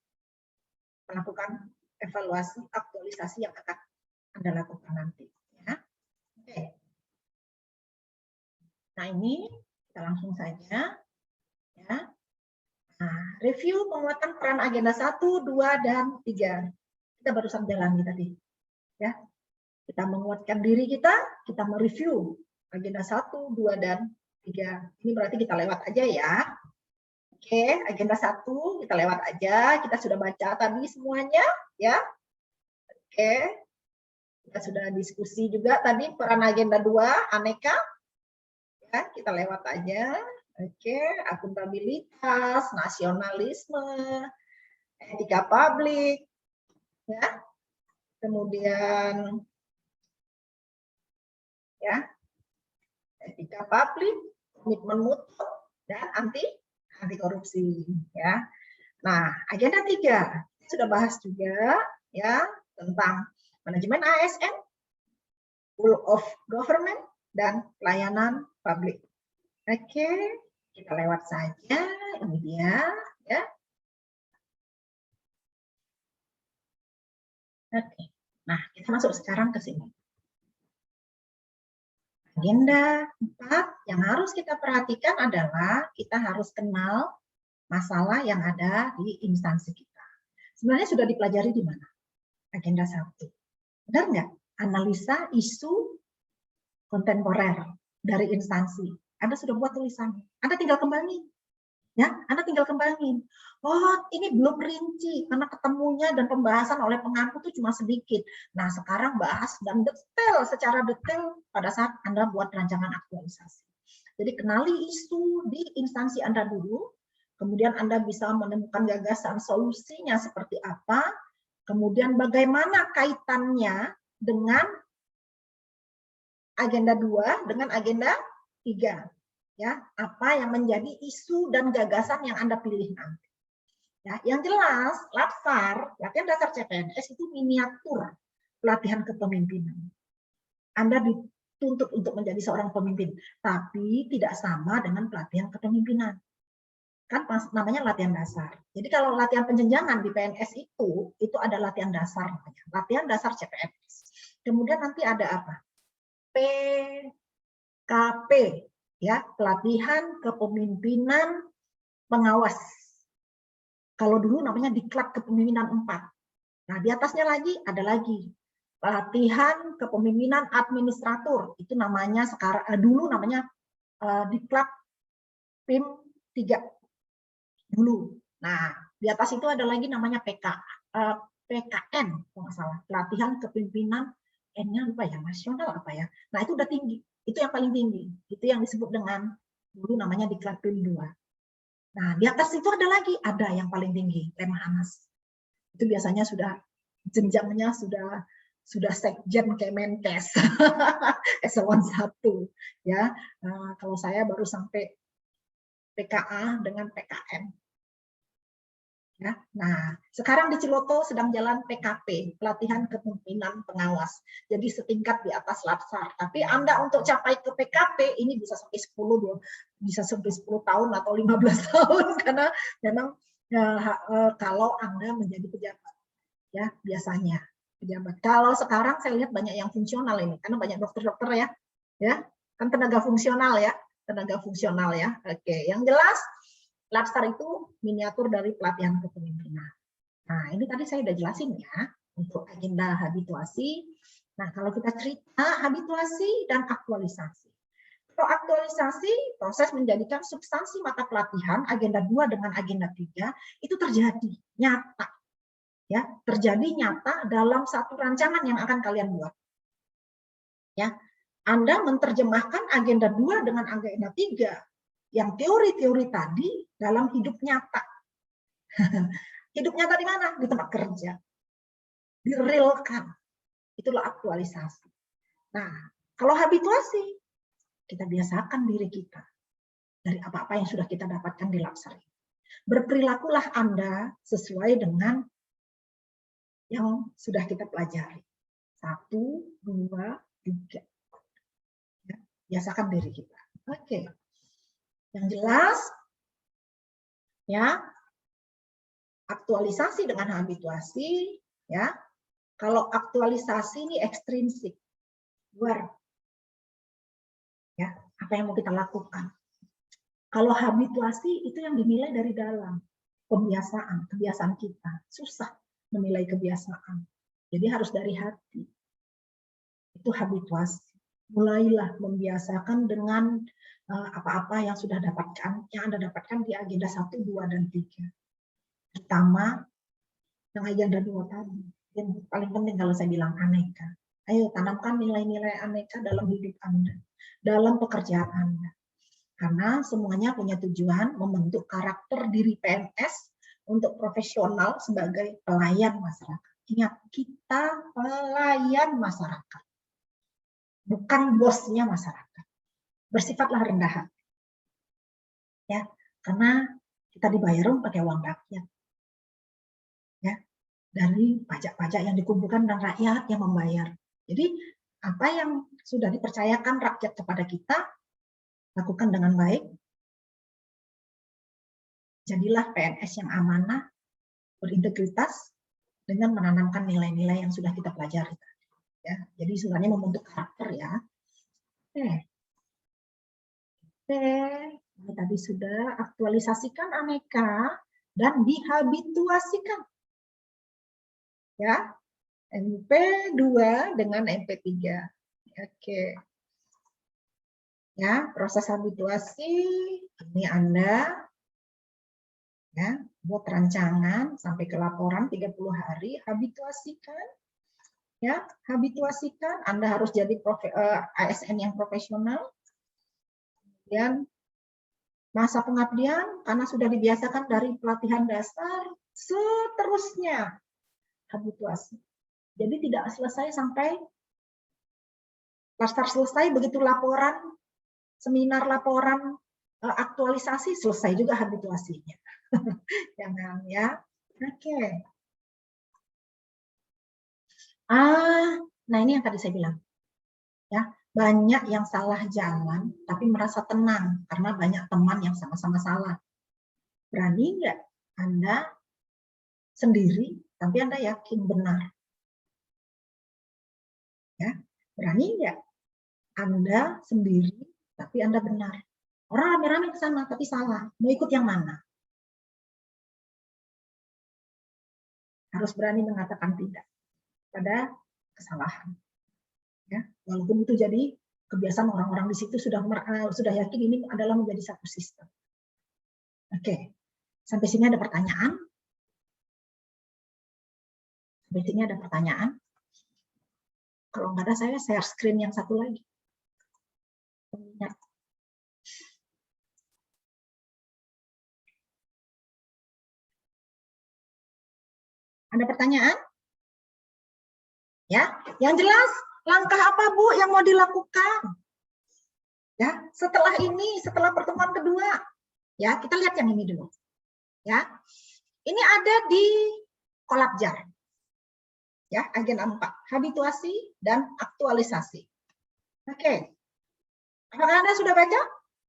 melakukan evaluasi aktualisasi yang akan Anda lakukan nanti. Ya. Oke. Nah ini kita langsung saja. Ya. Nah, review penguatan peran agenda 1, 2, dan 3. Kita barusan jalani tadi. Ya. Kita menguatkan diri kita mereview agenda 1, 2, dan 3. Ini berarti kita lewat aja ya. Oke, agenda 1 kita lewat aja. Kita sudah baca tadi semuanya, ya. Oke. Kita sudah diskusi juga tadi peran agenda 2, aneka. Ya, kita lewat aja. Oke, akuntabilitas, nasionalisme, etika publik, ya. Kemudian ya, etika publik, komitmen mutu, dan anti korupsi, ya. Nah, agenda 3 sudah bahas juga ya tentang manajemen ASN, rule of government, dan pelayanan publik. Oke, kita lewat saja. Ini dia, ya. Oke. Nah, kita masuk sekarang ke sini. Agenda 4 yang harus kita perhatikan adalah kita harus kenal masalah yang ada di instansi kita. Sebenarnya sudah dipelajari di mana? Agenda 1. Benar nggak? Analisa isu kontemporer dari instansi. Anda sudah buat tulisannya. Anda tinggal kembangin. Ya, Anda tinggal kembangin. Oh, ini belum rinci karena ketemunya dan pembahasan oleh pengampu itu cuma sedikit. Nah, sekarang bahas dan detail, secara detail pada saat Anda buat rancangan aktualisasi. Jadi kenali isu di instansi Anda dulu, kemudian Anda bisa menemukan gagasan solusinya seperti apa, kemudian bagaimana kaitannya dengan agenda 2 dengan agenda 3. Ya, apa yang menjadi isu dan gagasan yang Anda pilih nanti. Ya, yang jelas, LAPSAR, latihan dasar CPNS itu miniatur pelatihan kepemimpinan. Anda dituntut untuk menjadi seorang pemimpin, tapi tidak sama dengan pelatihan kepemimpinan. Kan namanya latihan dasar. Jadi kalau latihan penjenjangan di PNS itu ada latihan dasar namanya, latihan dasar CPNS. Kemudian nanti ada apa? PKP, ya, pelatihan kepemimpinan pengawas. Kalau dulu namanya diklat kepemimpinan 4. Nah, di atasnya lagi ada lagi pelatihan kepemimpinan administrator. Itu namanya sekarang dulu namanya diklat PIM 3 dulu. Nah, di atas itu ada lagi namanya PKN, kalau nggak salah, pelatihan kepemimpinan N-nya lupa ya, nasional apa ya. Nah, itu udah tinggi. Itu yang paling tinggi. Itu yang disebut dengan dulu namanya diklat PIM 2. Nah, di atas itu ada yang paling tinggi, Lemhanas. Itu biasanya sudah jenjangnya sudah sekjen Kemenkes, eselon 1 ya. Kalau saya baru sampai PKA dengan PKN. Ya. Nah, sekarang di Ciloto sedang jalan PKP, pelatihan kepemimpinan pengawas. Jadi setingkat di atas LAPSAR. Tapi Anda untuk capai ke PKP ini bisa sampai 10 tahun atau 15 tahun karena memang kalau Anda menjadi pejabat. Ya, biasanya pejabat. Kalau sekarang saya lihat banyak yang fungsional ini karena banyak dokter-dokter ya. Kan tenaga fungsional ya. Oke, yang jelas LAPSAR itu miniatur dari pelatihan kepemimpinan. Nah, ini tadi saya udah jelasin ya untuk agenda habituasi. Nah, kalau kita cerita habituasi dan aktualisasi. Kalau aktualisasi, proses menjadikan substansi mata pelatihan agenda 2 dengan agenda 3 itu terjadi nyata. Ya, terjadi nyata dalam satu rancangan yang akan kalian buat. Ya, Anda menerjemahkan agenda 2 dengan agenda 3 yang teori-teori tadi dalam hidup nyata. Hidup nyata di mana? Di tempat kerja. Direalkan. Itulah aktualisasi. Nah, kalau habituasi, kita biasakan diri kita dari apa-apa yang sudah kita dapatkan di LAPSAR. Berperilakulah Anda sesuai dengan yang sudah kita pelajari. 1, 2, 3. Ya, biasakan diri kita. Oke. Yang jelas, ya, aktualisasi dengan habituasi, ya. Kalau aktualisasi ini ekstrinsik, luar, ya, apa yang mau kita lakukan. Kalau habituasi itu yang dinilai dari dalam, kebiasaan kita, susah menilai kebiasaan. Jadi harus dari hati. Itu habituasi. Mulailah membiasakan dengan apa-apa yang sudah yang Anda dapatkan di agenda 1, 2, dan 3. Pertama, yang agenda 2 tadi. Yang paling penting kalau saya bilang aneka. Ayo tanamkan nilai-nilai aneka dalam hidup Anda, dalam pekerjaan Anda. Karena semuanya punya tujuan membentuk karakter diri PNS untuk profesional sebagai pelayan masyarakat. Ingat, kita pelayan masyarakat. Bukan bosnya masyarakat. Bersifatlah rendah hati. Ya, karena kita dibayar pakai uang rakyat. Ya, dari pajak-pajak yang dikumpulkan dan rakyat yang membayar. Jadi, apa yang sudah dipercayakan rakyat kepada kita, lakukan dengan baik. Jadilah PNS yang amanah, berintegritas, dengan menanamkan nilai-nilai yang sudah kita pelajari. Ya, jadi sebenarnya membentuk karakter ya. Oke, tadi sudah aktualisasikan aneka dan dihabituasikan. Ya, MP2 dengan MP3. Oke. Ya, proses habituasi ini Anda ya, buat rancangan sampai ke laporan 30 hari, habituasikan. Ya, habituasikan. Anda harus jadi ASN yang profesional. Kemudian masa pengabdian karena sudah dibiasakan dari pelatihan dasar, seterusnya habituasi. Jadi tidak selesai sampai Klaster selesai, begitu laporan, seminar laporan, aktualisasi, selesai juga habituasinya. Jangan ya. Oke. Nah ini yang tadi saya bilang. Ya, banyak yang salah jalan, tapi merasa tenang karena banyak teman yang sama-sama salah. Berani nggak Anda sendiri, tapi Anda yakin benar? Ya, berani nggak Anda sendiri, tapi Anda benar? Orang rame-rame ke sana, tapi salah. Mau ikut yang mana? Harus berani mengatakan tidak pada kesalahan. Ya, walaupun itu jadi kebiasaan orang-orang di situ sudah yakin ini adalah menjadi satu sistem. Oke, sampai sini ada pertanyaan? Sampai sini ada pertanyaan? Kalau nggak ada, saya share screen yang satu lagi. Ada pertanyaan? Ya, yang jelas langkah apa Bu yang mau dilakukan? Ya, setelah ini, setelah pertemuan kedua, ya kita lihat yang ini dulu. Ya, ini ada di Kolabjar. Ya, agenda 4, habituasi dan aktualisasi. Oke, apakah Anda sudah baca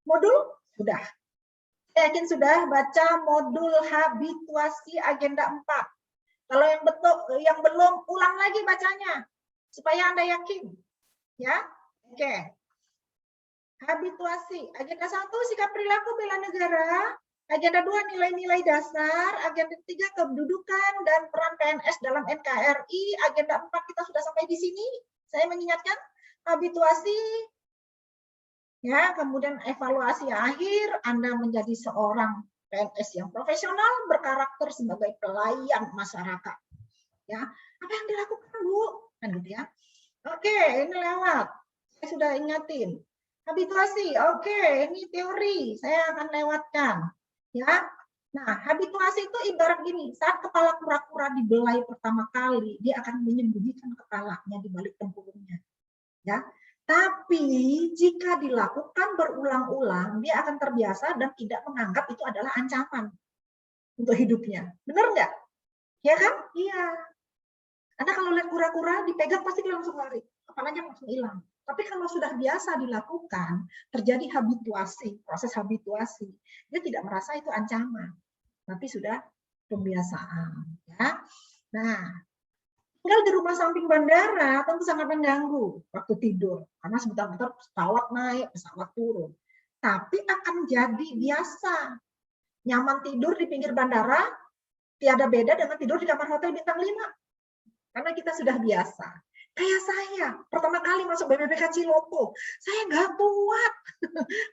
modul? Sudah. Saya yakin sudah baca modul habituasi agenda 4. Kalau yang belum, ulang lagi bacanya supaya Anda yakin. Ya, oke. Habituasi agenda 1 sikap perilaku bela negara, agenda 2 nilai-nilai dasar, agenda 3 kedudukan dan peran PNS dalam NKRI, agenda 4 kita sudah sampai di sini. Saya mengingatkan habituasi, ya, kemudian evaluasi akhir, Anda menjadi seorang PNS yang profesional berkarakter sebagai pelayan masyarakat. Ya, apa yang dilakukan Bu? Kan gitu ya. Oke, ini lewat. Saya sudah ingatin. Habituasi, oke, ini teori. Saya akan lewatkan. Ya. Nah, habituasi itu ibarat gini, saat kepala kura-kura dibelai pertama kali, dia akan menyembunyikan kepalanya di balik tempurungnya. Ya. Tapi jika dilakukan berulang-ulang, dia akan terbiasa dan tidak menganggap itu adalah ancaman untuk hidupnya. Benar nggak? Ya kan? Iya. Anda kalau lihat kura-kura dipegang pasti dia langsung lari, kepalanya langsung hilang. Tapi kalau sudah biasa dilakukan, terjadi habituasi, proses habituasi, dia tidak merasa itu ancaman, tapi sudah pembiasaan. Ya. Nah, tinggal di rumah samping bandara tentu sangat mengganggu waktu tidur, karena sebentar-bentar pesawat naik, pesawat turun. Tapi akan jadi biasa. Nyaman tidur di pinggir bandara, tiada beda dengan tidur di kamar hotel bintang 5. Karena kita sudah biasa. Kayak saya, pertama kali masuk BPBK Ciloto, saya nggak kuat.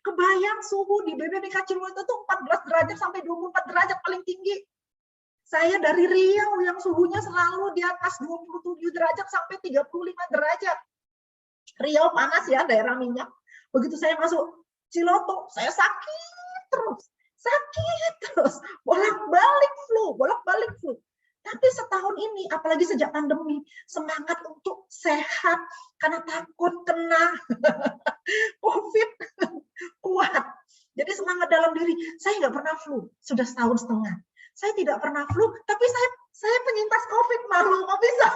Kebayang suhu di BPBK Ciloto itu 14 derajat sampai 24 derajat paling tinggi. Saya dari Riau yang suhunya selalu di atas 27 derajat sampai 35 derajat. Riau panas ya, daerah minyak. Begitu saya masuk Ciloto, saya sakit terus. Bolak-balik flu. Tapi setahun ini, apalagi sejak pandemi, semangat untuk sehat karena takut kena COVID kuat. Jadi semangat dalam diri. Saya nggak pernah flu, sudah setahun setengah. Saya tidak pernah flu, tapi saya penyintas COVID, malu kok bisa.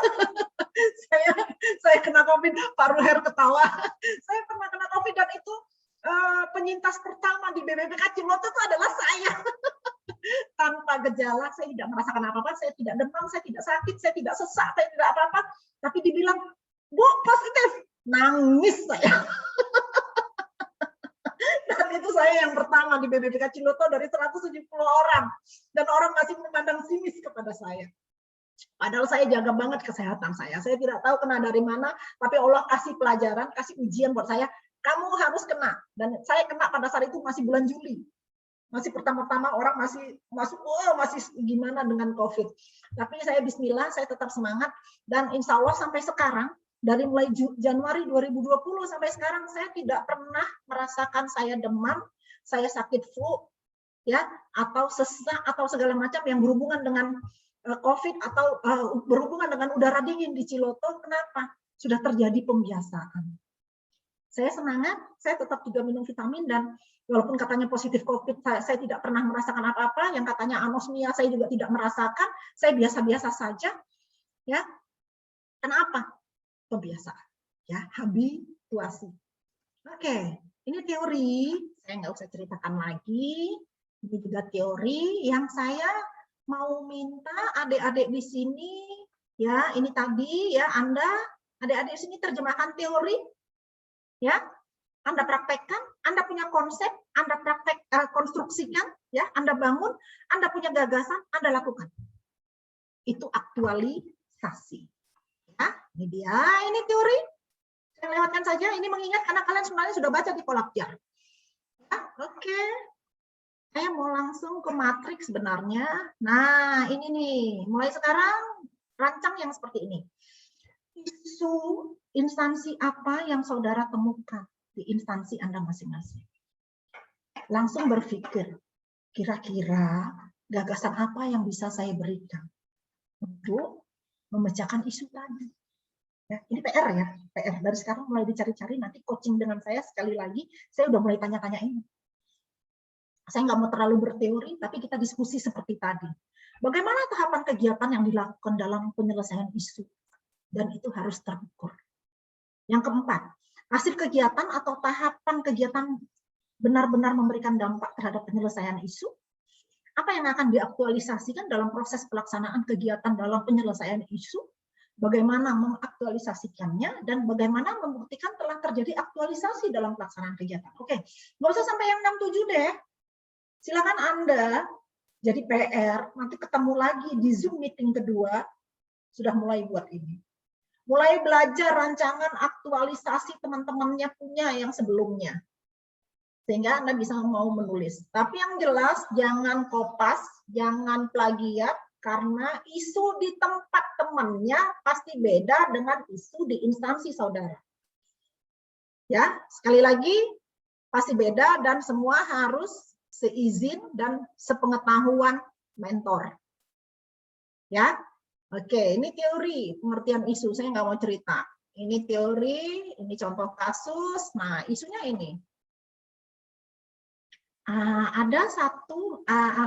saya kena COVID, Pak Ruher ketawa. Saya pernah kena COVID dan itu penyintas pertama di BPBK Ciloto itu adalah saya. Tanpa gejala, saya tidak merasakan apa-apa, saya tidak demam, saya tidak sakit, saya tidak sesak, saya tidak apa-apa. Tapi dibilang, Bu, positif. Nangis saya. Dan itu saya yang pertama di BPBK Ciloto dari 170 orang. Dan orang masih memandang sinis kepada saya. Padahal saya jaga banget kesehatan saya. Saya tidak tahu kena dari mana, tapi Allah kasih pelajaran, kasih ujian buat saya. Kamu harus kena. Dan saya kena pada saat itu masih bulan Juli. Masih pertama-tama orang masih gimana dengan COVID. Tapi saya bismillah, saya tetap semangat. Dan insya Allah sampai sekarang, dari mulai Januari 2020 sampai sekarang, saya tidak pernah merasakan saya demam, saya sakit flu, ya, atau sesak, atau segala macam yang berhubungan dengan COVID, atau berhubungan dengan udara dingin di Ciloto. Kenapa? Sudah terjadi pembiasaan. Saya semangat, saya tetap juga minum vitamin, dan walaupun katanya positif COVID, saya tidak pernah merasakan apa-apa. Yang katanya anosmia, saya juga tidak merasakan. Saya biasa-biasa saja. Ya, kenapa? Kebiasaan. Ya, habituasi. Oke, ini teori. Saya nggak usah ceritakan lagi. Ini juga teori yang saya mau minta adik-adik di sini. Ya, ini tadi ya Anda, adik-adik di sini terjemahkan teori. Ya, Anda praktekkan, Anda punya konsep, Anda konstruksikan, ya, Anda bangun, Anda punya gagasan, Anda lakukan. Itu aktualisasi. Ya, ini dia, ini teori. Saya lewatkan saja, ini mengingat karena kalian sebenarnya sudah baca di Kolakjar. Ya, oke. Saya mau langsung ke matriks sebenarnya. Nah, ini nih, mulai sekarang rancang yang seperti ini. Isu instansi apa yang saudara temukan di instansi Anda masing-masing. Langsung berpikir, kira-kira gagasan apa yang bisa saya berikan untuk memecahkan isu tadi. Ya, ini PR ya, PR. Dari sekarang mulai dicari-cari, nanti coaching dengan saya sekali lagi, saya udah mulai tanya-tanya ini. Saya nggak mau terlalu berteori, tapi kita diskusi seperti tadi. Bagaimana tahapan kegiatan yang dilakukan dalam penyelesaian isu? Dan itu harus terukur. Yang keempat, hasil kegiatan atau tahapan kegiatan benar-benar memberikan dampak terhadap penyelesaian isu. Apa yang akan diaktualisasikan dalam proses pelaksanaan kegiatan dalam penyelesaian isu? Bagaimana mengaktualisasikannya dan bagaimana membuktikan telah terjadi aktualisasi dalam pelaksanaan kegiatan. Oke, nggak usah sampai yang 6-7 deh. Silakan Anda jadi PR, nanti ketemu lagi di Zoom meeting kedua, sudah mulai buat ini. Mulai belajar rancangan aktualisasi teman-temannya punya yang sebelumnya. Sehingga Anda bisa mau menulis. Tapi yang jelas jangan kopas, jangan plagiat, karena isu di tempat temannya pasti beda dengan isu di instansi saudara. Ya, sekali lagi pasti beda dan semua harus seizin dan sepengetahuan mentor. Ya. Oke, ini teori pengertian isu. Saya nggak mau cerita. Ini teori, ini contoh kasus. Nah, isunya ini. Ada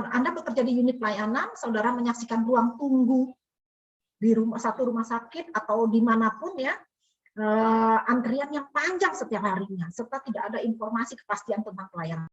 Anda bekerja di unit pelayanan, saudara menyaksikan ruang tunggu di satu rumah sakit atau dimanapun ya, antrian yang panjang setiap harinya, serta tidak ada informasi kepastian tentang pelayanan.